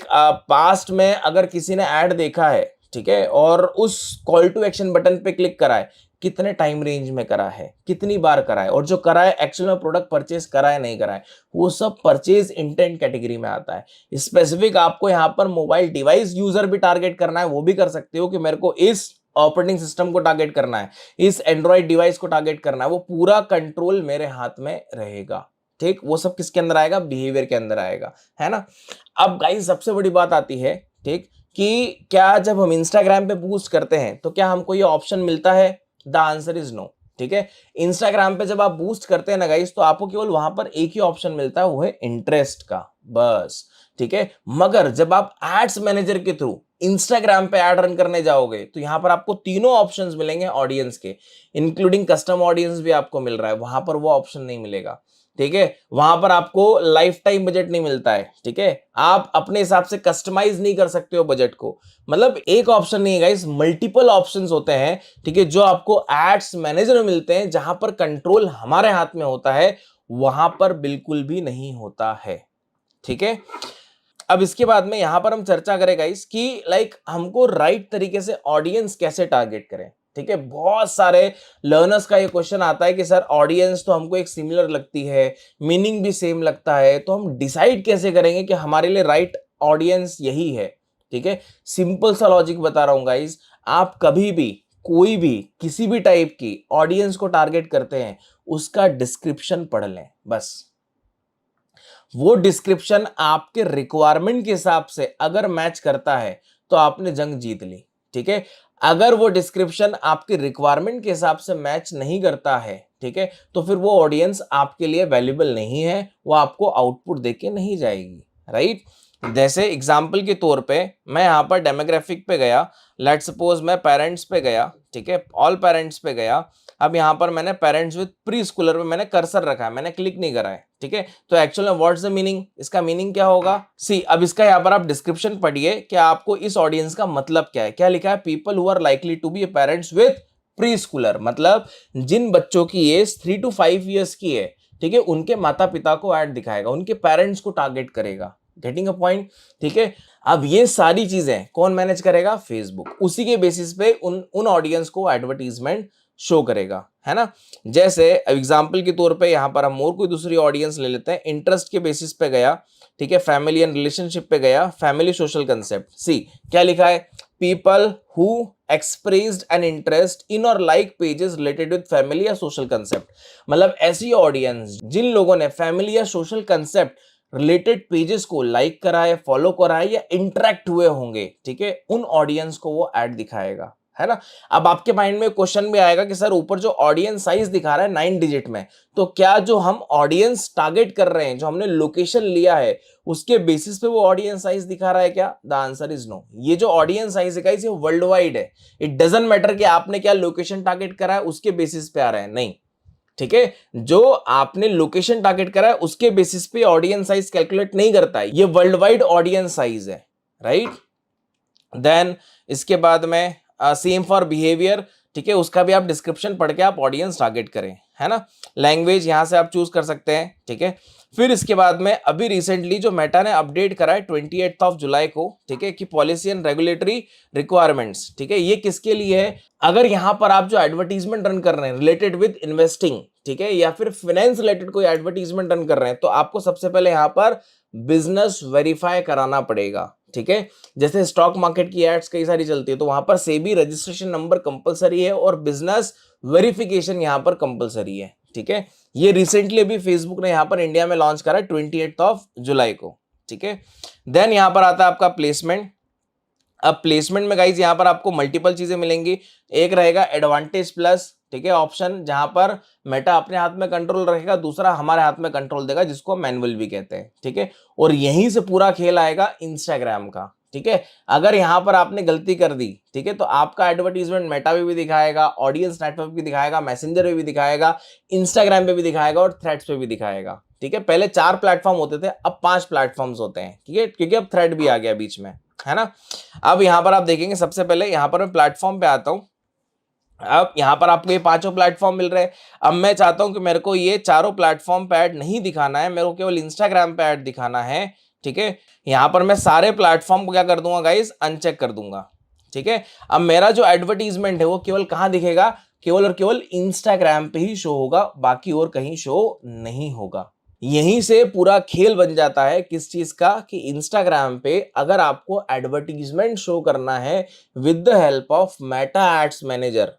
पास्ट में अगर किसी ने ऐड देखा है, ठीक है, और उस कॉल टू एक्शन बटन पे क्लिक करा है, कितने टाइम रेंज में करा है, कितनी बार करा है, और जो करा है एक्चुअल में प्रोडक्ट परचेज करा है नहीं करा है, वो सब परचेज इंटेंट कैटेगरी में आता है। स्पेसिफिक आपको यहाँ पर मोबाइल डिवाइस यूजर भी टारगेट करना है, वो भी कर सकते हो कि मेरे को इस ऑपरेटिंग सिस्टम को टारगेट करना है, इस एंड्रॉइड डिवाइस को टारगेट करना है, वो पूरा कंट्रोल मेरे हाथ में रहेगा, ठीक। वो सब किसके अंदर आएगा, बिहेवियर के अंदर आएगा, है ना। अब गाइस सबसे बड़ी बात आती है, ठीक, कि क्या जब हम इंस्टाग्राम पे बूस्ट करते हैं तो क्या हमको ये ऑप्शन मिलता है, द आंसर इज नो, ठीक है। इंस्टाग्राम पे जब आप बूस्ट करते हैं ना गाइस, तो आपको केवल वहां पर एक ही ऑप्शन मिलता है, वो है इंटरेस्ट का, बस, ठीक है। मगर जब आप एड्स मैनेजर के थ्रू इंस्टाग्राम पे ऐड रन करने जाओगे तो यहां पर आपको तीनों ऑप्शंस मिलेंगे ऑडियंस के, इंक्लूडिंग कस्टम ऑडियंस भी आपको मिल रहा है, वहां पर वो ऑप्शन नहीं मिलेगा। ठीक है, वहां पर आपको लाइफ टाइम बजट नहीं मिलता है, ठीक है, आप अपने हिसाब से कस्टमाइज नहीं कर सकते हो बजट को। मतलब एक ऑप्शन नहीं है गाइस, मल्टीपल ऑप्शंस होते हैं, ठीक है, जो आपको एड्स मैनेजर में मिलते हैं, जहां पर कंट्रोल हमारे हाथ में होता है, वहां पर बिल्कुल भी नहीं होता है, ठीक है। अब इसके बाद में यहां पर हम चर्चा करें गाइस कि लाइक हमको राइट तरीके से ऑडियंस कैसे टारगेट करें, ठीक है। बहुत सारे लर्नर्स का ये क्वेश्चन आता है कि सर ऑडियंस तो हमको एक सिमिलर लगती है, मीनिंग भी सेम लगता है, तो हम डिसाइड कैसे करेंगे कि हमारे लिए राइट ऑडियंस यही है, ठीक है। सिंपल सा लॉजिक बता रहा हूं गाइस, आप कभी भी कोई भी किसी भी टाइप की ऑडियंस को टारगेट करते हैं, उसका डिस्क्रिप्शन पढ़ लें बस। वो डिस्क्रिप्शन आपके रिक्वायरमेंट के हिसाब से अगर मैच करता है तो आपने जंग जीत ली, ठीक है। अगर वो डिस्क्रिप्शन आपके रिक्वायरमेंट के हिसाब से मैच नहीं करता है, ठीक है, तो फिर वो ऑडियंस आपके लिए वैल्यूएबल नहीं है, वो आपको आउटपुट देके नहीं जाएगी, राइट। जैसे एग्जाम्पल के तौर पे मैं यहां पर डेमोग्राफिक पे गया, लेट सपोज मैं पेरेंट्स पे गया, ठीक है, ऑल पेरेंट्स पे गया। अब यहां पर मैंने पेरेंट्स विद प्री स्कूलर पे मैंने कर्सर रखा है, मैंने क्लिक नहीं करा है, ठीक है। तो एक्चुअल में व्हाट्स द मीनिंग, इसका मीनिंग क्या होगा, सी अब इसका यहां पर आप डिस्क्रिप्शन पढ़िए कि आपको इस ऑडियंस का मतलब क्या है। क्या लिखा है, people who are likely to be parents with preschooler, मतलब जिन बच्चों की एज 3 to 5 ईयर्स की है, ठीक है, उनके माता पिता को ऐड दिखाएगा, उनके पेरेंट्स को टारगेट करेगा। गेटिंग अ पॉइंट, ठीक है। अब ये सारी चीजें कौन मैनेज करेगा, फेसबुक, उसी के बेसिस पे उन ऑडियंस को एडवर्टीजमेंट शो करेगा, है ना। जैसे एग्जांपल के तौर पे यहां पर हम और कोई दूसरी ऑडियंस ले लेते हैं, इंटरेस्ट के बेसिस पे गया, ठीक है, फैमिली एंड रिलेशनशिप पे गया, फैमिली सोशल कंसेप्ट। सी क्या लिखा है, people who expressed an interest in or like pages related with family या सोशल कंसेप्ट, मतलब ऐसी ऑडियंस जिन लोगों ने फैमिली या सोशल कंसेप्ट रिलेटेड पेजेस को लाइक करा है, फॉलो करा है या इंटरेक्ट हुए होंगे, ठीक है, उन ऑडियंस को वो ऐड दिखाएगा, है ना। अब आपके माइंड में क्वेश्चन भी आएगा कि सर ऊपर जो ऑडियंस साइज दिखा रहा है 9 डिजिट में, तो क्या जो हम ऑडियंस टारगेट कर रहे हैं, जो हमने लोकेशन लिया है, उसके बेसिस पे वो ऑडियंस साइज दिखा रहा है क्या, द आंसर इज नो। ये जो ऑडियंस साइज है गाइस, ये वर्ल्ड वाइड है, इट डजंट मैटर कि आपने क्या लोकेशन टारगेट करा है उसके बेसिस पे आ रहा है, नहीं, ठीक है। जो आपने लोकेशन टारगेट करा है उसके बेसिस पे ऑडियंस साइज कैलकुलेट नहीं करता है, ये वर्ल्ड वाइड ऑडियंस साइज है, राइट। देन इसके बाद में सेम फॉर बिहेवियर, ठीक है, उसका भी आप डिस्क्रिप्शन पढ़ के आप ऑडियंस टारगेट करें, है ना। लैंग्वेज यहां से आप चूज कर सकते हैं, ठीक है। फिर इसके बाद में अभी रिसेंटली जो मेटा ने अपडेट करा है 28 जुलाई को, ठीक है, कि पॉलिसी एंड रेगुलेटरी रिक्वायरमेंट्स, ठीक है, ये किसके लिए है, अगर यहां पर आप जो एडवर्टीजमेंट रन कर रहे हैं रिलेटेड विद इन्वेस्टिंग, ठीक है, या फिर फाइनेंस रिलेटेड कोई एडवर्टीजमेंट रन कर रहे हैं, तो आपको सबसे पहले यहां पर बिजनेस वेरीफाई कराना पड़ेगा, ठीक है। जैसे स्टॉक मार्केट की एड्स कई सारी चलती है, तो वहां पर सेबी रजिस्ट्रेशन नंबर कंपलसरी है और बिजनेस वेरिफिकेशन यहां पर कंपलसरी है, ठीक है। ये रिसेंटली अभी फेसबुक ने यहां पर इंडिया में लॉन्च करा 28 जुलाई को, ठीक है। देन यहां पर आता है आपका प्लेसमेंट। अब प्लेसमेंट में गाइज यहां पर आपको मल्टीपल चीजें मिलेंगी, एक रहेगा एडवांटेज प्लस, ठीक है, ऑप्शन जहां पर मेटा अपने हाथ में कंट्रोल रखेगा, दूसरा हमारे हाथ में कंट्रोल देगा, जिसको मैनुअल भी कहते हैं, ठीक है। और यहीं से पूरा खेल आएगा इंस्टाग्राम का, ठीक है। अगर यहां पर आपने गलती कर दी, ठीक है, तो आपका एडवर्टीजमेंट मेटा पे भी दिखाएगा, ऑडियंस नेटवर्क भी दिखाएगा, मैसेंजर पे भी दिखाएगा, इंस्टाग्राम पे भी दिखाएगा और थ्रेड्स पे भी दिखाएगा, ठीक है। पहले 4 प्लेटफॉर्म होते थे, अब 5 प्लेटफॉर्म्स होते हैं, ठीक है, क्योंकि अब थ्रेड भी आ गया बीच में, है ना। अब यहां पर आप देखेंगे, सबसे पहले यहां पर मैं प्लेटफॉर्म पे आता हूं। अब यहां पर आपको ये 5 प्लेटफॉर्म मिल रहे हैं। अब मैं चाहता हूं कि मेरे को ये चारों प्लेटफॉर्म पे ऐड नहीं दिखाना है, मेरे को केवल इंस्टाग्राम पे ऐड दिखाना है, ठीक है। यहां पर मैं सारे प्लेटफॉर्म को क्या कर दूंगा गाइस, अनचेक कर दूंगा, ठीक है। अब मेरा जो एडवर्टीजमेंट है वो केवल कहां दिखेगा, केवल और केवल इंस्टाग्राम पे ही शो होगा, बाकी और कहीं शो नहीं होगा। यहीं से पूरा खेल बन जाता है किस चीज का, कि इंस्टाग्राम पे अगर आपको एडवर्टीजमेंट शो करना है with the help of Meta ads manager,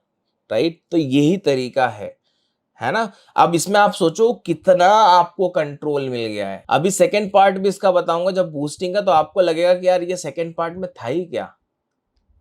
right, तो यही तरीका है ना। अब इसमें आप सोचो कितना आपको कंट्रोल मिल गया है। अभी सेकंड पार्ट भी इसका बताऊंगा जब बूस्टिंग का, तो आपको लगेगा कि यार ये सेकंड पार्ट में था ही क्या।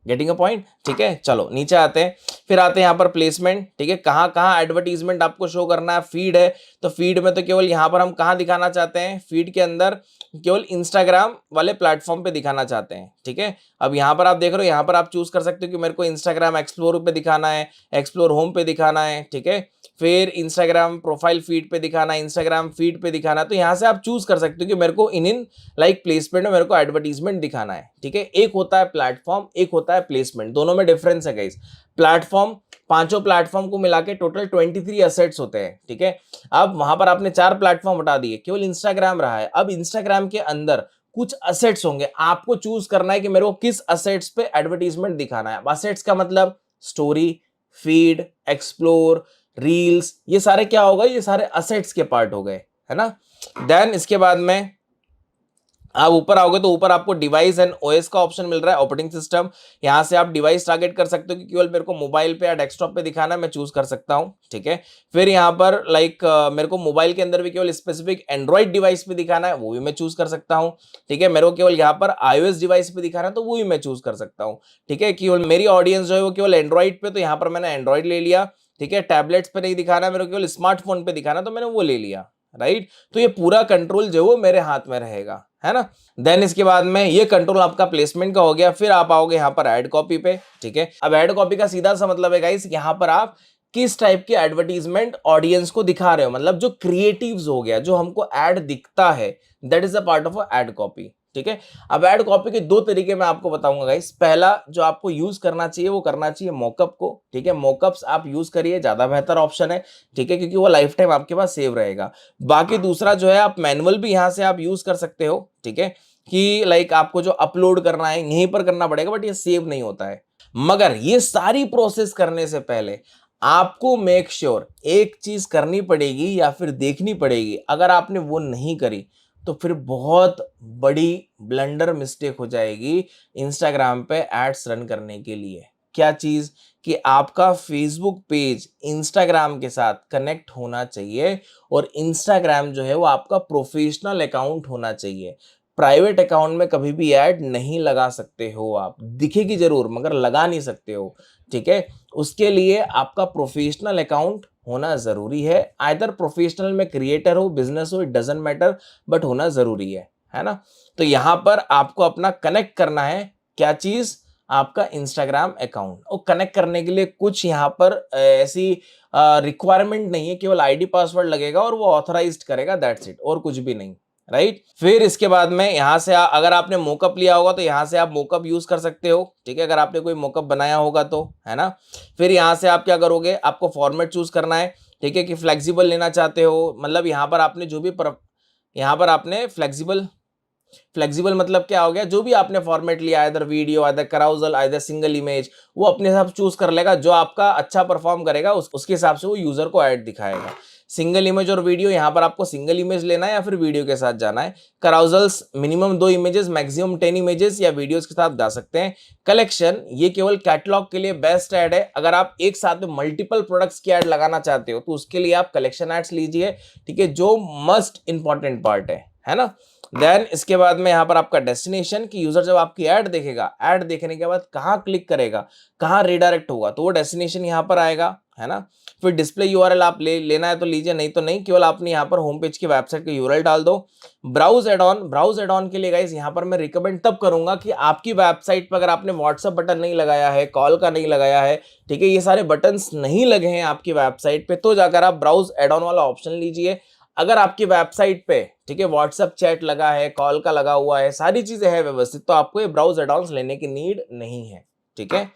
गेटिंग अ पॉइंट, ठीक है। चलो नीचे आते हैं, फिर आते हैं यहाँ पर प्लेसमेंट, ठीक है, कहाँ कहाँ एडवर्टीजमेंट आपको शो करना है। फीड है, तो फीड में तो केवल यहाँ पर हम कहाँ दिखाना चाहते हैं, फीड के अंदर केवल इंस्टाग्राम वाले प्लेटफॉर्म पे दिखाना चाहते हैं, ठीक है। अब यहाँ पर आप देख रहे हो, यहाँ पर आप चूज कर सकते हो कि मेरे को इंस्टाग्राम एक्सप्लोर पे दिखाना है, एक्सप्लोर होम पे दिखाना है, ठीक है। फिर इंस्टाग्राम प्रोफाइल फीड पे दिखाना, इंस्टाग्राम फीड पे दिखाना। तो यहाँ से आप चूज कर सकते हो कि मेरे को इन लाइक प्लेसमेंट में मेरे को एडवर्टीजमेंट दिखाना है, ठीक है। एक होता है प्लेटफॉर्म, एक होता है प्लेसमेंट, दोनों में डिफरेंस है गाइस। प्लेटफॉर्म, पांचों प्लेटफॉर्म को मिला के टोटल 23 असेट्स होते हैं, ठीक है। अब वहां पर आपने 4 प्लेटफॉर्म हटा दिए, केवल इंस्टाग्राम रहा है। अब इंस्टाग्राम के अंदर कुछ असेट्स होंगे, आपको चूज करना है कि मेरे को किस असेट्स पे एडवर्टीजमेंट दिखाना है। असेट्स का मतलब स्टोरी, फीड, एक्सप्लोर, रील्स, ये सारे क्या हो गए, ये सारे असेट्स के पार्ट हो गए, है ना। देन इसके बाद में आप ऊपर आओगे तो ऊपर आपको डिवाइस एंड ओएस का ऑप्शन मिल रहा है, ऑपरेटिंग सिस्टम। यहां से आप डिवाइस टारगेट कर सकते हो कि केवल मेरे को मोबाइल पे या डेस्कटॉप पे दिखाना है, मैं चूज कर सकता हूं, ठीक है। फिर यहां पर लाइक मेरे को मोबाइल के अंदर भी केवल स्पेसिफिक एंड्रॉइड डिवाइस पे दिखाना है, वो भी मैं चूज कर सकता हूं, ठीक है। मेरे को केवल यहाँ पर iOS डिवाइस पे दिखाना है, तो वो भी मैं चूज कर सकता हूँ, ठीक है। केवल मेरी ऑडियंस जो है वो केवल एंड्रॉइड पे, तो यहाँ पर मैंने एंड्रॉइड ले लिया, ठीक है। टैबलेट्स पे नहीं दिखाना है, मेरे को केवल स्मार्टफोन पे दिखाना, तो मैंने वो ले लिया, राइट। तो ये पूरा कंट्रोल जो है वो मेरे हाथ में रहेगा, है ना। देन इसके बाद में ये कंट्रोल आपका प्लेसमेंट का हो गया। फिर आप आओगे यहाँ पर एड कॉपी पे, ठीक है। अब एड कॉपी का सीधा सा मतलब है गाइस, यहाँ पर आप किस टाइप के एडवर्टीजमेंट ऑडियंस को दिखा रहे हो, मतलब जो क्रिएटिव्स हो गया, जो हमको एड दिखता है, that is a part of ad copy, ठीक है। अब एड कॉपी के दो तरीके मैं आपको बताऊंगा गाइस। पहला जो आपको यूज करना चाहिए वो करना चाहिए मॉकअप को, ठीक है। मॉकअप्स आप यूज करिए, ज्यादा बेहतर ऑप्शन है, ठीक है, क्योंकि वो लाइफ टाइम आपके पास सेव रहेगा। बाकी दूसरा जो है आप मैनुअल भी यहां से आप यूज कर सकते हो, ठीक है, कि लाइक आपको जो अपलोड करना है यहीं पर करना पड़ेगा, बट ये सेव नहीं होता है। मगर ये सारी प्रोसेस करने से पहले आपको मेक श्योर एक चीज करनी पड़ेगी या फिर देखनी पड़ेगी। अगर आपने वो नहीं करी तो फिर बहुत बड़ी ब्लंडर मिस्टेक हो जाएगी इंस्टाग्राम पे एड्स रन करने के लिए। क्या चीज, कि आपका फेसबुक पेज इंस्टाग्राम के साथ कनेक्ट होना चाहिए, और इंस्टाग्राम जो है वो आपका प्रोफेशनल अकाउंट होना चाहिए। प्राइवेट अकाउंट में कभी भी ऐड नहीं लगा सकते हो आप, दिखेगी जरूर मगर लगा नहीं सकते हो, ठीक है। उसके लिए आपका प्रोफेशनल अकाउंट होना जरूरी है। आइदर प्रोफेशनल में क्रिएटर हो, बिजनेस हो, इट डजंट मैटर, बट होना जरूरी है ना। तो यहां पर आपको अपना कनेक्ट करना है, क्या चीज, आपका इंस्टाग्राम अकाउंट। और कनेक्ट करने के लिए कुछ यहां पर ऐसी रिक्वायरमेंट नहीं है, केवल आईडी पासवर्ड लगेगा और वो ऑथराइज्ड करेगा, दैट्स इट, और कुछ भी नहीं, राइट। फिर इसके बाद में यहां से अगर आपने मोकअप लिया होगा तो यहां से आप मोकअप यूज कर सकते हो, ठीक है, अगर आपने कोई मोकअप बनाया होगा तो, है ना। फिर यहां से आप क्या करोगे, आपको फॉर्मेट चूज करना है, ठीक है, कि फ्लेक्सिबल लेना चाहते हो, मतलब यहां पर आपने जो भी यहां पर आपने फ्लेक्सिबल मतलब क्या हो गया, जो भी आपने फॉर्मेट लिया, इधर वीडियो, इधर कराउजल, इधर सिंगल इमेज, वो अपने हिसाब से चूज कर लेगा। जो आपका अच्छा परफॉर्म करेगा उसके हिसाब से वो यूजर को ऐड दिखाएगा। सिंगल इमेज और वीडियो, यहां पर आपको सिंगल इमेज लेना है या फिर वीडियो के साथ जाना है। कराउजल्स मिनिमम 2 इमेजेस, मैक्सिमम 10 इमेजेस या वीडियोस के साथ जा सकते हैं। कलेक्शन, ये केवल कैटलॉग के लिए बेस्ट ऐड है। अगर आप एक साथ में मल्टीपल प्रोडक्ट्स की ऐड लगाना चाहते हो तो उसके लिए आप कलेक्शन एड्स लीजिए, ठीक है, जो मस्ट इंपॉर्टेंट पार्ट है ना। देन इसके बाद में यहाँ पर आपका डेस्टिनेशन, कि यूजर जब आपकी ऐड देखेगा, ऐड देखने के बाद कहाँ क्लिक करेगा, कहाँ रिडायरेक्ट होगा, तो वो डेस्टिनेशन यहाँ पर आएगा, है ना। फिर डिस्प्ले यूआरएल आप लेना है तो लीजिए, नहीं तो नहीं, केवल आपने यहाँ पर होम पेज की वेबसाइट का यूआरएल डाल दो। ब्राउज एड ऑन के लिए गाइस यहाँ पर मैं रिकमेंड तब करूंगा कि आपकी वेबसाइट पर अगर आपने व्हाट्सएप बटन नहीं लगाया है, कॉल का नहीं लगाया है, ठीक है, ये सारे बटन्स नहीं लगे हैं आपकी वेबसाइट पे, तो जाकर आप ब्राउज एड ऑन वाला ऑप्शन लीजिए। अगर आपकी वेबसाइट पे, ठीक है, व्हाट्सएप चैट लगा है, कॉल का लगा हुआ है, सारी चीजें हैं व्यवस्थित, तो आपको ये ब्राउज एड ऑन्स लेने की नीड नहीं है, ठीक है।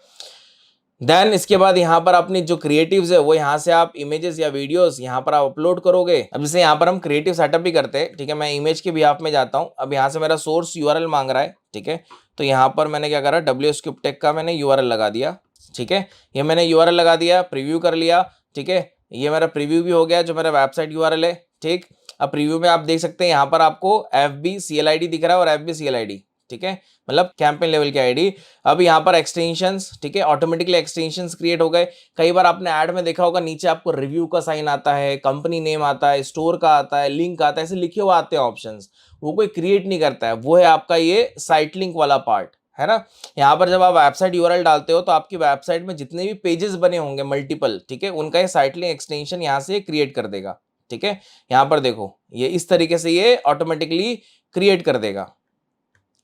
देन इसके बाद यहाँ पर अपनी जो क्रिएटिव्स है वो यहाँ से आप इमेजेस या वीडियोस यहाँ पर आप अपलोड करोगे। अब जैसे यहाँ पर हम क्रिएटिव सेटअप भी करते हैं, ठीक है, मैं इमेज के बिहाफ में जाता हूँ। अब यहाँ से मेरा सोर्स यूआरएल मांग रहा है, ठीक है, तो यहाँ पर मैंने क्या करा, WSCubeTech का मैंने यूआरएल लगा दिया, ठीक है, ये मैंने यूआरएल लगा दिया, प्रीव्यू कर लिया, ठीक है, ये मेरा प्रीव्यू भी हो गया जो मेरा वेबसाइट यूआरएल है, ठीक। अब प्रीव्यू में आप देख सकते हैं यहाँ पर आपको FB CLID दिख रहा है और FB CLID, ठीक है, मतलब कैंपेन लेवल की आईडी। अब यहाँ पर एक्सटेंशंस, ठीक है, ऑटोमेटिकली एक्सटेंशंस क्रिएट हो गए। कई बार आपने ऐड में देखा होगा नीचे आपको रिव्यू का साइन आता है, कंपनी नेम आता है, स्टोर का आता है, लिंक आता है, ऐसे लिखे हुए आते हैं ऑप्शंस, वो कोई क्रिएट नहीं करता है, वो है आपका ये साइट लिंक वाला पार्ट, है ना। यहाँ पर जब आप वेबसाइट यूआरएल डालते हो तो आपकी वेबसाइट में जितने भी पेजेस बने होंगे मल्टीपल, ठीक है, उनका ये साइट लिंक एक्सटेंशन यहाँ से क्रिएट कर देगा, ठीक है। यहाँ पर देखो ये इस तरीके से ये ऑटोमेटिकली क्रिएट कर देगा,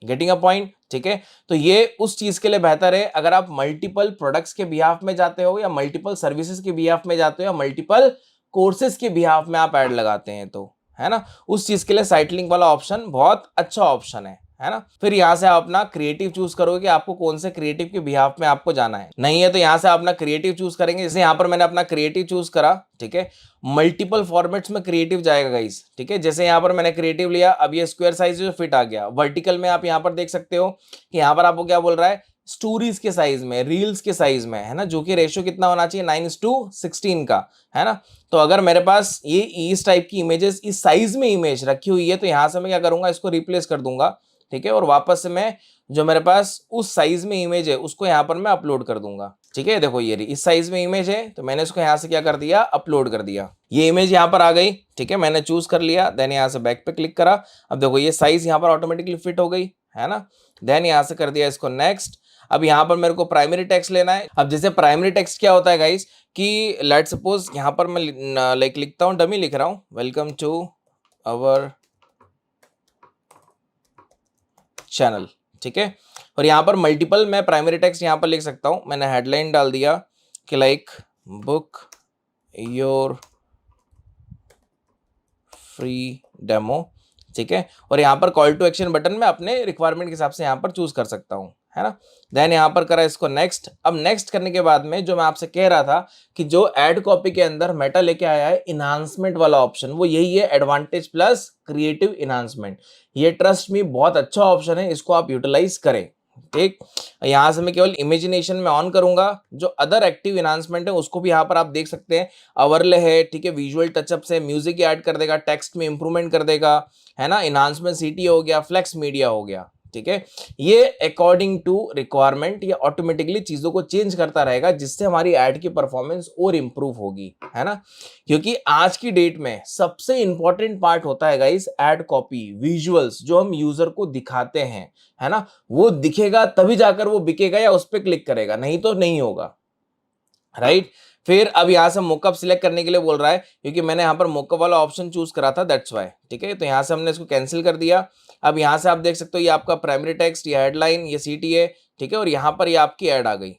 गेटिंग अ पॉइंट, ठीक है। तो ये उस चीज के लिए बेहतर है अगर आप मल्टीपल प्रोडक्ट्स के बिहाफ में जाते हो, या मल्टीपल सर्विसेज के बिहाफ में जाते हो, या मल्टीपल कोर्सेज के बिहाफ में आप ऐड लगाते हैं, तो है ना, उस चीज के लिए साइट लिंक वाला ऑप्शन बहुत अच्छा ऑप्शन है ना। फिर यहां से आप अपना क्रिएटिव चूज करोगे कि आपको कौन से क्रिएटिव के बिहाफ में आपको जाना है। नहीं है तो यहां से आप अपना क्रिएटिव चूज करेंगे, जैसे यहां पर मैंने अपना क्रिएटिव चूज करा, ठीक है। मल्टीपल फॉर्मेट्स में क्रिएटिव जाएगा गाइस, ठीक है। जैसे यहां पर मैंने क्रिएटिव लिया, अब ये स्क्वायर साइज जो फिट आ गया। वर्टिकल में आप यहां पर देख सकते हो कि यहां पर आपको क्या बोल रहा है, स्टोरीज के साइज में, रील्स के साइज में, है ना, जो कि रेशियो कितना होना चाहिए, 9:16 का, है ना। तो अगर मेरे पास ये इस टाइप की इमेजेस इस साइज में इमेज रखी हुई है, तो यहां से मैं क्या करूंगा, इसको रिप्लेस कर दूंगा, ठीक है। और वापस से मैं जो मेरे पास उस साइज में इमेज है उसको यहां पर मैं अपलोड कर दूंगा, ठीक है। देखो ये इस साइज में इमेज है, तो मैंने इसको यहां से क्या कर दिया, अपलोड कर दिया। ये इमेज यहां पर आ गई, ठीक है, मैंने चूज कर लिया। देन यहां से बैक पे क्लिक करा, अब देखो ये साइज यहां पर ऑटोमेटिकली फिट हो गई, है ना। देन यहां से कर दिया इसको नेक्स्ट। अब यहां पर मेरे को प्राइमरी टेक्स्ट लेना है। अब जैसे प्राइमरी टेक्स्ट क्या होता है गाइस, कि लेट सपोज यहां पर मैं लाइक लिखता हूं, डमी लिख रहा हूं, वेलकम टू अवर चैनल, ठीक है। और यहां पर मल्टीपल मैं प्राइमरी टेक्स्ट यहां पर लिख सकता हूं। मैंने हेडलाइन डाल दिया कि like book your free demo, ठीक है। और यहां पर कॉल टू एक्शन बटन में अपने रिक्वायरमेंट के हिसाब से यहां पर चूज कर सकता हूं, है ना। देन यहां पर करा इसको नेक्स्ट। अब नेक्स्ट करने के बाद में जो मैं आपसे कह रहा था कि जो एड कॉपी के अंदर मेटा लेके आया है इनहांसमेंट वाला ऑप्शन, वो यही है, एडवांटेज प्लस क्रिएटिव इनहांसमेंट। ये ट्रस्ट मी बहुत अच्छा ऑप्शन है, इसको आप यूटिलाइज करें, ठीक। यहां से मैं केवल इमेजिनेशन में ऑन करूंगा, जो अदर एक्टिव इनहांसमेंट है उसको भी यहां पर आप देख सकते हैं। ओवरले है, ठीक है, विजुअल टचअप से म्यूजिक ऐड कर देगा, टेक्स्ट में इंप्रूवमेंट कर देगा, है ना, इनहांसमेंट सीटी हो गया, फ्लेक्स मीडिया हो गया, ठीक है। ये अकॉर्डिंग टू रिक्वायरमेंट ये ऑटोमेटिकली चीजों को चेंज करता रहेगा, जिससे हमारी एड की परफॉर्मेंस और इंप्रूव होगी, है ना। क्योंकि आज की डेट में सबसे इंपॉर्टेंट पार्ट होता है गाइस एड कॉपी, विजुअल्स जो हम यूजर को दिखाते हैं, है ना, वो दिखेगा तभी जाकर वो बिकेगा या उस पर क्लिक करेगा, नहीं तो नहीं होगा, राइट। फिर अब यहां से मोकअप सिलेक्ट करने के लिए बोल रहा है, क्योंकि मैंने यहां पर मोकअप वाला ऑप्शन चूज करा था, दैट्स वाई, ठीक है। तो यहां से हमने इसको कैंसिल कर दिया। अब यहां से आप देख सकते हो ये आपका प्राइमरी टेक्स्ट, ये हेडलाइन, ये सीटी है, ठीक है। और यहां पर ये आपकी ऐड आ गई।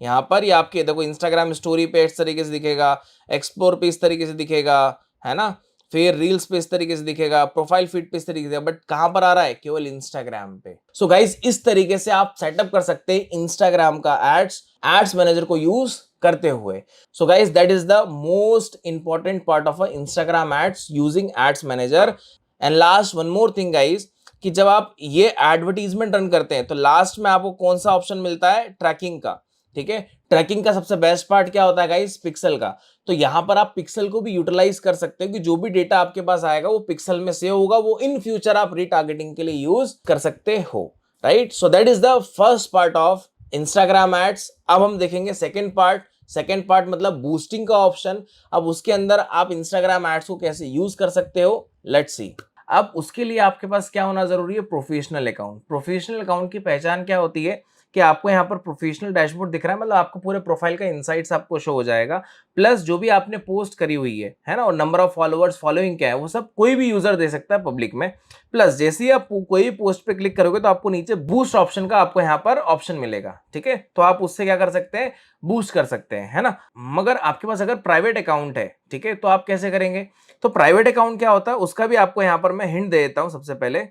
यहाँ पर ये आपके देखो इंस्टाग्राम स्टोरी पे इस तरीके से दिखेगा, एक्सप्लोर पे इस तरीके से दिखेगा, है ना, फिर रील्स पे इस तरीके से दिखेगा, प्रोफाइल फीड पे इस तरीके से, बट कहां पर आ रहा है, केवल इंस्टाग्राम पे। सो गाइस इस तरीके से आप सेटअप कर सकते हैं इंस्टाग्राम का एड्स मैनेजर को यूज करते हुए। So guys that is the most important part of a Instagram ads using ads manager. And last one more thing guys, कि जब आप ये एडवर्टीजमेंट रन करते हैं तो लास्ट में आपको कौन सा ऑप्शन मिलता है, ट्रैकिंग का, ठीक है। ट्रैकिंग का सबसे बेस्ट पार्ट क्या होता है गाइस, पिक्सल का। तो यहां पर आप पिक्सल को भी यूटिलाइज कर सकते हो कि जो भी डेटा आपके पास आएगा वो पिक्सल में सेव होगा, वो इन फ्यूचर आप रीटारगेटिंग के लिए यूज कर सकते हो, right. So that is the first part of Instagram ads. अब हम देखेंगे सेकेंड पार्ट मतलब बूस्टिंग का ऑप्शन। अब उसके अंदर आप इंस्टाग्राम एड्स को कैसे यूज कर सकते हो, लेट्स सी। अब उसके लिए आपके पास क्या होना जरूरी है, प्रोफेशनल अकाउंट। प्रोफेशनल अकाउंट की पहचान क्या होती है कि आपको यहाँ पर प्रोफेशनल डैशबोर्ड दिख रहा है, मतलब आपको पूरे प्रोफाइल का इनसाइट्स आपको शो हो जाएगा, प्लस जो भी आपने पोस्ट करी हुई है ना, और नंबर ऑफ फॉलोअर्स, फॉलोइंग क्या है, वो सब कोई भी यूजर दे सकता है पब्लिक में। प्लस जैसे ही आप कोई भी पोस्ट पे क्लिक करोगे तो आपको नीचे बूस्ट ऑप्शन का आपको यहाँ पर ऑप्शन मिलेगा, ठीक है। तो आप उससे क्या कर सकते हैं, बूस्ट कर सकते हैं, है ना। मगर आपके पास अगर प्राइवेट अकाउंट है, ठीक है, तो आप कैसे करेंगे। तो प्राइवेट अकाउंट क्या होता है उसका भी आपको यहाँ पर मैं हिंट दे देता हूँ। सबसे पहले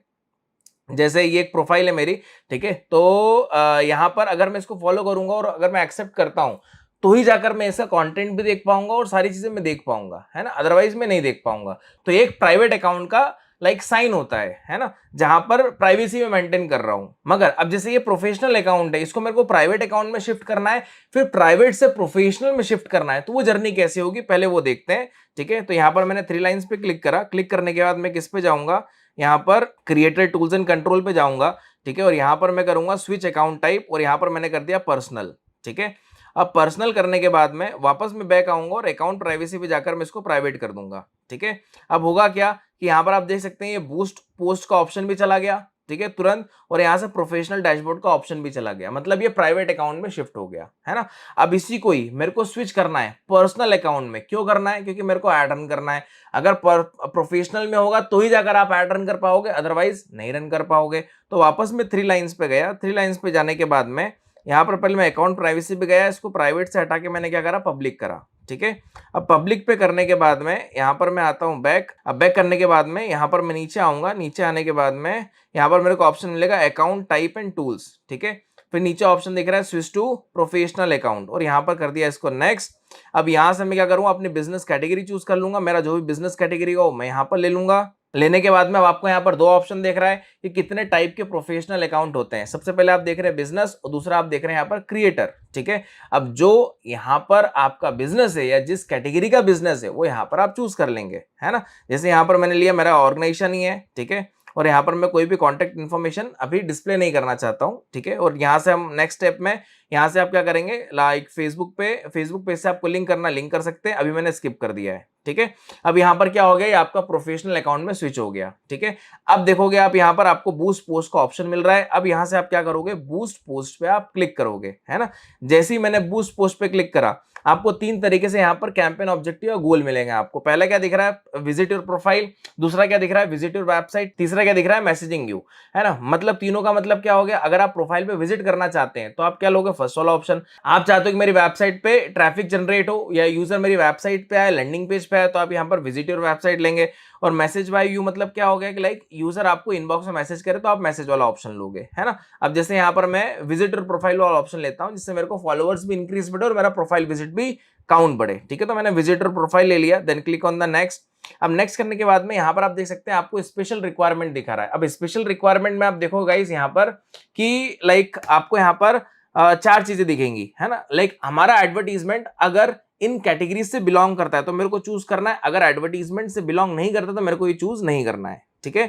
जैसे ये एक प्रोफाइल है मेरी, ठीक है, तो यहाँ पर अगर मैं इसको फॉलो करूंगा और अगर मैं एक्सेप्ट करता हूं तो ही जाकर मैं इसका कंटेंट भी देख पाऊंगा और सारी चीजें मैं देख पाऊंगा, है ना, अदरवाइज मैं नहीं देख पाऊंगा। तो एक प्राइवेट अकाउंट का लाइक साइन होता है ना, जहां पर प्राइवेसी में मेंटेन कर रहा हूं। मगर अब जैसे ये प्रोफेशनल अकाउंट है, इसको मेरे को प्राइवेट अकाउंट में शिफ्ट करना है, फिर प्राइवेट से प्रोफेशनल में शिफ्ट करना है, तो वो जर्नी कैसे होगी पहले वो देखते हैं, ठीक है। तो यहाँ पर मैंने 3 लाइंस पे क्लिक करा। क्लिक करने के बाद मैं किस पे जाऊंगा, यहाँ पर क्रिएटर टूल्स एंड कंट्रोल पे जाऊंगा, ठीक है। और यहाँ पर मैं करूंगा स्विच अकाउंट टाइप, और यहाँ पर मैंने कर दिया पर्सनल, ठीक है। अब पर्सनल करने के बाद में वापस मैं बैक आऊंगा और अकाउंट प्राइवेसी पे जाकर मैं इसको प्राइवेट कर दूंगा, ठीक है। अब होगा क्या कि यहाँ पर आप देख सकते हैं ये बूस्ट पोस्ट का ऑप्शन भी चला गया, ठीक है तुरंत, और यहाँ से प्रोफेशनल डैशबोर्ड का ऑप्शन भी चला गया, मतलब ये प्राइवेट अकाउंट में शिफ्ट हो गया है ना। अब इसी को ही मेरे को स्विच करना है पर्सनल अकाउंट में। क्यों करना है? क्योंकि मेरे को ऐड रन करना है। अगर प्रोफेशनल में होगा तो ही जाकर आप ऐड रन कर पाओगे, अदरवाइज नहीं रन कर पाओगे। तो वापस में 3 लाइंस पे गया। 3 लाइंस पे जाने के बाद में यहाँ पर पहले मैं अकाउंट प्राइवेसी पे गया, इसको प्राइवेट से हटा के मैंने क्या करा, पब्लिक करा, ठीक है। अब पब्लिक पे करने के बाद में यहाँ पर मैं आता हूँ बैक। अब बैक करने के बाद में यहाँ पर मैं नीचे आऊंगा। नीचे आने के बाद में यहाँ पर मेरे को ऑप्शन मिलेगा अकाउंट टाइप एंड टूल्स, ठीक है। फिर नीचे ऑप्शन दिख रहा है स्विच टू प्रोफेशनल अकाउंट, और यहाँ पर कर दिया इसको नेक्स्ट। अब यहाँ से मैं क्या करूँगा, अपनी बिजनेस कैटेगरी चूज कर लूंगा। मेरा जो भी बिजनेस कैटेगरी हो मैं यहाँ पर ले लूंगा। लेने के बाद में अब आपको यहाँ पर 2 ऑप्शन देख रहा है कि कितने टाइप के प्रोफेशनल अकाउंट होते हैं। सबसे पहले आप देख रहे हैं बिजनेस, और दूसरा आप देख रहे हैं यहाँ पर क्रिएटर, ठीक है। अब जो यहाँ पर आपका बिजनेस है या जिस कैटेगरी का बिजनेस है वो यहाँ पर आप चूज कर लेंगे, है ना। जैसे यहाँ पर मैंने लिया मेरा ऑर्गेनाइजेशन ही है, ठीक है, और यहाँ पर मैं कोई भी कॉन्टेक्ट इन्फॉर्मेशन अभी डिस्प्ले नहीं करना चाहता हूँ, ठीक है। और यहाँ से हम नेक्स्ट स्टेप में यहाँ से आप क्या करेंगे, लाइक फेसबुक पे से आपको लिंक करना, लिंक कर सकते हैं। अभी मैंने स्किप कर दिया है, ठीक है। अब यहाँ पर क्या हो गया, ये आपका प्रोफेशनल अकाउंट में स्विच हो गया, ठीक है। अब देखोगे आप यहाँ पर आपको बूस्ट पोस्ट का ऑप्शन मिल रहा है। अब यहाँ से आप क्या करोगे, बूस्ट पोस्ट पे आप क्लिक करोगे, है ना। जैसे ही मैंने बूस्ट पोस्ट पे क्लिक करा, आपको 3 तरीके से यहाँ पर कैंपेन ऑब्जेक्टिव और गोल मिलेंगे आपको। पहला क्या दिख रहा है, विजिट योर प्रोफाइल। दूसरा क्या दिख रहा है, विजिट योर वेबसाइट। तीसरा क्या दिख रहा है, मैसेजिंग यू, है ना। मतलब तीनों का मतलब क्या हो गया, अगर आप प्रोफाइल पे विजिट करना चाहते हैं तो आप क्या लोगे, फर्स्ट वाला ऑप्शन। आप चाहते हो कि मेरी वेबसाइट पे ट्रैफिक जनरेट हो या यूजर मेरी वेबसाइट पे आए, लैंडिंग पेज पे आए, तो आप यहाँ पर विजिट योर वेबसाइट लेंगे। और मैसेज बाय यू मतलब क्या हो गया कि लाइक यूजर आपको इनबॉक्स में मैसेज करे तो आप मैसेज वाला ऑप्शन लोगे, है ना। अब जैसे यहाँ पर मैं विजिट योर प्रोफाइल वाला ऑप्शन लेता हूँ, जिससे मेरे को फॉलोअर्स भी इंक्रीज बढ़े और मेरा प्रोफाइल विजिट भी काउंट बढ़े, ठीक है। तो मैंने विजिटर प्रोफाइल ले लिया, then click on the next. अब नेक्स्ट करने के बाद में यहाँ पर आप देख सकते हैं आपको स्पेशल रिक्वायरमेंट दिखा रहा है। अब स्पेशल रिक्वायरमेंट में आप देखो गाइस यहाँ पर कि लाइक आपको यहाँ पर 4 चीजें दिखेंगी, है ना। लाइक हमारा एडवर्टीजमेंट अगर इन कैटेगरीज से बिलोंग करता है तो मेरे को चूज करना है, अगर एडवर्टीजमेंट से बिलोंग नहीं करता तो मेरे को ये चूज नहीं करना है, ठीक है।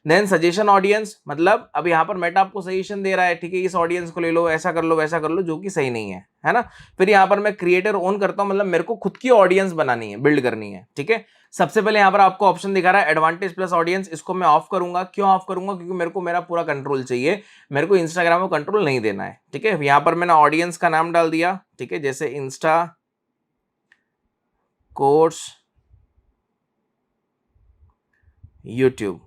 देन सजेशन ऑडियंस, मतलब अब यहाँ पर मेटा आपको सजेशन दे रहा है, ठीक है, इस ऑडियंस को ले लो, ऐसा कर लो, वैसा कर लो, जो कि सही नहीं है ना। फिर यहाँ पर मैं क्रिएटर ओन करता हूँ, मतलब मेरे को खुद की ऑडियंस बनानी है, बिल्ड करनी है, ठीक है। सबसे पहले यहाँ पर आपको ऑप्शन दिखा रहा है एडवांटेज प्लस ऑडियंस, इसको मैं ऑफ करूंगा। क्यों ऑफ करूंगा, क्योंकि मेरे को मेरा पूरा कंट्रोल चाहिए, मेरे को इंस्टाग्राम में कंट्रोल नहीं देना है, ठीक है। यहाँ पर मैंने ऑडियंस का नाम डाल दिया, ठीक है, जैसे इंस्टा कोर्स यूट्यूब,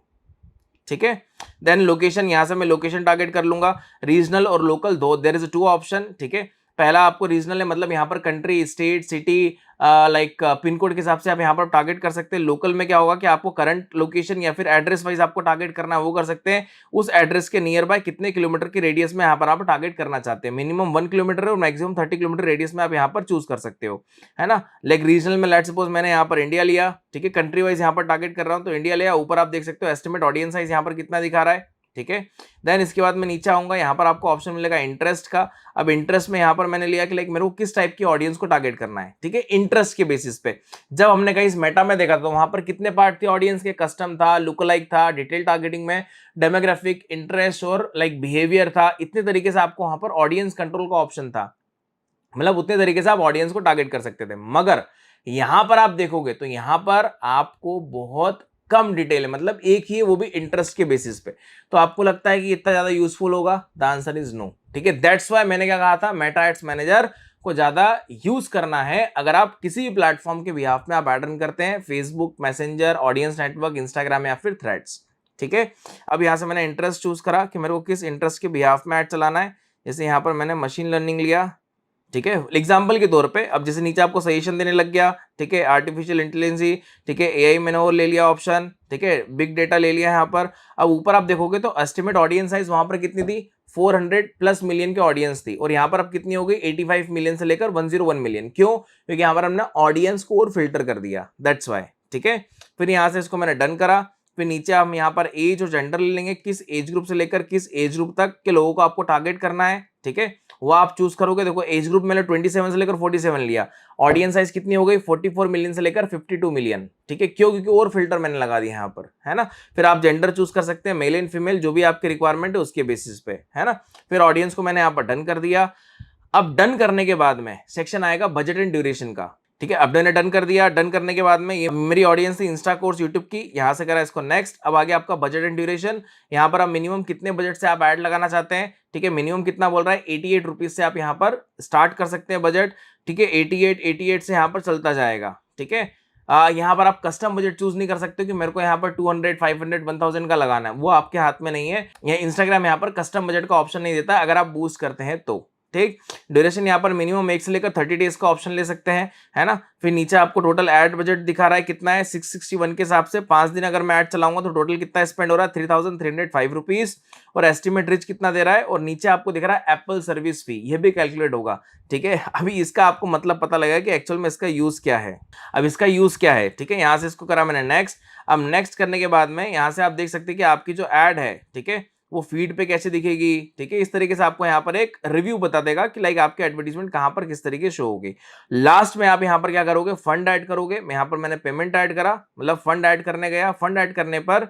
ठीक है। देन लोकेशन, यहां से मैं लोकेशन टारगेट कर लूंगा। रीजनल और लोकल दो, देयर इज 2 ऑप्शन, ठीक है। पहला आपको रीजनल है, मतलब यहाँ पर country, state, city, like pin code के हिसाब से आप यहाँ पर टारगेट कर सकते हैं। लोकल में क्या होगा कि आपको करंट लोकेशन या फिर एड्रेस वाइज आपको टारगेट करना है, वो कर सकते हैं। उस एड्रेस के नियर बाय कितने किलोमीटर की रेडियस में यहाँ पर आप टारगेट करना चाहते हैं, मिनिमम 1 किलोमीटर है और मैक्सिमम 30 किलोमीटर रेडियस में आप यहाँ पर चूज कर सकते हो, है ना। लाइक रीजनल में लेट्स सपोज मैंने यहाँ पर इंडिया लिया, ठीक है, कंट्री वाइज यहाँ पर टारगेट कर रहा हूँ तो इंडिया लिया। ऊपर आप देख सकते हो एस्टिमेट ऑडियंस साइज यहाँ पर कितना दिखा रहा है, ठीक है। देन इसके बाद मैं नीचे आऊंगा, यहाँ पर आपको ऑप्शन मिलेगा इंटरेस्ट का। अब इंटरेस्ट में यहाँ पर मैंने लिया कि लाइक मेरे को किस टाइप की ऑडियंस को टारगेट करना है, ठीक है, इंटरेस्ट के बेसिस पे। जब हमने कहीं इस मेटा में देखा तो वहां पर कितने पार्ट थे ऑडियंस के, कस्टम था, लुकलाइक था, डिटेल टारगेटिंग में डेमोग्राफिक, इंटरेस्ट और लाइक बिहेवियर था। इतने तरीके से आपको वहां पर ऑडियंस कंट्रोल का ऑप्शन था, मतलब उतने तरीके से आप ऑडियंस को टारगेट कर सकते थे। मगर यहां पर आप देखोगे तो यहां पर आपको बहुत कम डिटेल है, मतलब एक ही है, वो भी इंटरेस्ट के बेसिस पे। तो आपको लगता है कि इतना ज्यादा यूजफुल होगा, द आंसर इज नो, ठीक है। दैट्स व्हाई मैंने क्या कहा था, मेटा एड्स मैनेजर को ज्यादा यूज करना है अगर आप किसी भी प्लेटफॉर्म के बिहाफ में आप ऐड रन करते हैं, Facebook, messenger, audience network, Instagram या फिर थ्रेड्स, ठीक है। अब यहां से मैंने इंटरेस्ट चूज करा कि मेरे को किस इंटरेस्ट के बिहाफ में ऐड चलाना है। जैसे यहां पर मैंने मशीन लर्निंग लिया, ठीक है, एग्जाम्पल के तौर पे। अब जैसे नीचे आपको सजेशन देने लग गया, ठीक है, आर्टिफिशियल इंटेलिजेंस, ठीक है, एआई मैंने और ले लिया ऑप्शन, ठीक है, बिग डेटा ले लिया यहाँ पर। अब ऊपर आप देखोगे तो एस्टिमेट ऑडियंस साइज वहां पर कितनी थी, 400+ मिलियन की ऑडियंस थी, और यहाँ पर अब कितनी हो गई, 85 मिलियन से लेकर 101 मिलियन। क्यों, क्योंकि यहाँ पर हमने ऑडियंस को और फिल्टर कर दिया, दैट्स वाई, ठीक है। फिर यहाँ से इसको मैंने डन करा। फिर नीचे हम यहाँ पर एज और जेंडर ले लेंगे, किस एज ग्रुप से लेकर किस एज ग्रुप तक के लोगों को आपको टारगेट करना है, ठीक है, वो आप चूज करोगे। देखो एज ग्रुप मैंने 27 से लेकर 47 लिया, ऑडियंस साइज कितनी हो गई, 44 मिलियन से लेकर 52 मिलियन, ठीक है। क्यों, क्योंकि और फिल्टर मैंने लगा दिया यहाँ पर, है ना। फिर आप जेंडर चूज कर सकते हैं, मेल एंड फीमेल, जो भी आपकी रिक्वायरमेंट है उसके बेसिस पे, है ना। फिर ऑडियंस को मैंने यहाँ पर डन कर दिया। अब डन करने के बाद में सेक्शन आएगा बजट एंड ड्यूरेशन का। ठीक है। अब मैंने डन कर दिया। डन करने के बाद में ये मेरी ऑडियंस थी इंस्टा कोर्स यूट्यूब की, यहां से करा इसको नेक्स्ट। अब आगे आपका बजट एंड ड्यूरेशन, यहाँ पर आप मिनिमम कितने बजट से आप ऐड लगाना चाहते हैं। ठीक है, मिनिमम कितना बोल रहा है 88 रुपीज से आप यहाँ पर स्टार्ट कर सकते हैं बजट। ठीक है, 88 से यहाँ पर चलता जाएगा। ठीक है, यहाँ पर आप कस्टम बजट चूज नहीं कर सकते कि मेरे को यहाँ पर 200, 500, 1000 का लगाना है, वो आपके हाथ में नहीं है। यह इंस्टाग्राम यहाँ पर कस्टम बजट का ऑप्शन नहीं देता अगर आप बूस्ट करते हैं तो। ठीक, ड्यूरेशन यहाँ पर मिनिमम 1 से लेकर 30 डेज का ऑप्शन ले सकते हैं, है ना। फिर नीचे आपको टोटल एड बजट दिखा रहा है कितना है 661 के हिसाब से। 5 दिन अगर मैं ऐड चलाऊंगा तो टोटल कितना स्पेंड हो रहा है 3305 रुपीज, और एस्टिमेट रिच कितना दे रहा है। और नीचे आपको दिख रहा है एप्पल सर्विस फी, ये भी कैलकुलेट होगा। ठीक है, अभी इसका आपको मतलब पता लगेगा कि एक्चुअल में इसका यूज क्या है। अब इसका यूज क्या है, ठीक है, यहां से इसको करा मैंने नेक्स्ट। अब नेक्स्ट करने के बाद में यहां से आप देख सकते हैं कि आपकी जो एड है, ठीक है, वो फीड पे कैसे दिखेगी। ठीक है, इस तरीके से आपको यहाँ पर एक रिव्यू बता देगा कि लाइक आपके एडवर्टीजमेंट कहां पर किस तरीके शो होगी। लास्ट में आप यहाँ पर क्या करोगे, फंड ऐड करोगे। यहाँ पर मैंने पेमेंट ऐड करा, मतलब फंड ऐड करने गया। फंड ऐड करने पर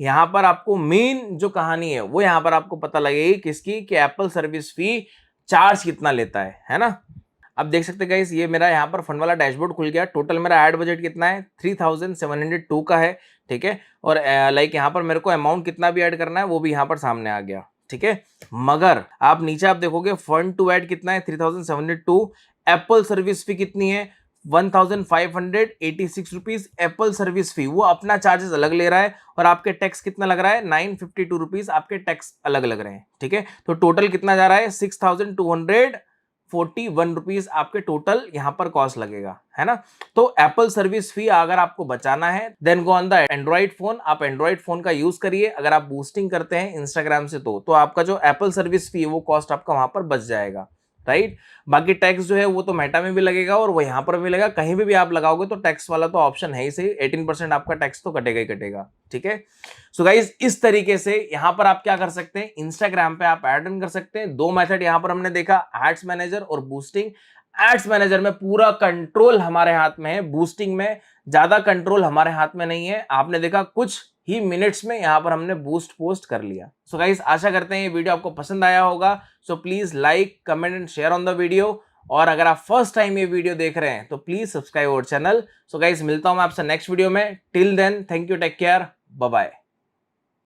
यहाँ पर आपको मेन जो कहानी है वो यहाँ पर आपको पता लगेगी किसकी, कि एप्पल सर्विस फी चार्ज कितना लेता है ना। अब देख सकते गाइस, ये मेरा यहाँ पर फंड वाला डैशबोर्ड खुल गया। टोटल मेरा ऐड बजट कितना है 3702 का है। ठीक है, और लाइक यहाँ पर मेरे को अमाउंट कितना भी ऐड करना है वो भी यहाँ पर सामने आ गया। ठीक है, मगर आप नीचे आप देखोगे फंड टू ऐड कितना है 3702, एप्पल सर्विस फी कितनी है 1586 रुपीज। एप्पल सर्विस फी वो अपना चार्जेस अलग ले रहा है, और आपके टैक्स कितना लग रहा है 952 रुपीज, आपके टैक्स अलग लग रहे हैं। ठीक है, तो टोटल कितना जा रहा है 6241 रुपीज आपके टोटल यहां पर कॉस्ट लगेगा, है ना। तो एप्पल सर्विस फी अगर आपको बचाना है then go on the Android phone. आप एंड्रॉइड फोन का यूज करिए अगर आप बूस्टिंग करते हैं इंस्टाग्राम से, तो आपका जो एप्पल सर्विस फी है वो कॉस्ट आपका वहां पर बच जाएगा, राइट। बाकी टैक्स जो है वो तो मेटा में भी लगेगा और वो यहाँ पर भी लगेगा, कहीं भी आप लगाओगे तो टैक्स वाला तो ऑप्शन है ही सही, 18% आपका टैक्स तो कटेगा ही कटेगा। ठीक है, सो गाइज इस तरीके से यहाँ पर आप क्या कर सकते हैं, इंस्टाग्राम पे आप ऐड रन कर सकते हैं। 2 मेथड यहाँ पर हमने देखा, एड्स मैनेजर और बूस्टिंग। एड्स मैनेजर में पूरा कंट्रोल हमारे हाथ में है, बूस्टिंग में ज्यादा कंट्रोल हमारे हाथ में नहीं है। आपने देखा कुछ ही मिनट्स में यहां पर हमने बूस्ट पोस्ट कर लिया। सो गाइस आशा करते हैं ये वीडियो आपको पसंद आया होगा। So please like, comment and share on the video. और अगर आप फर्स्ट टाइम ये वीडियो देख रहे हैं तो please subscribe our channel. So guys मिलता हूं मैं आपसे नेक्स्ट वीडियो में। Till then thank you, take care, bye bye.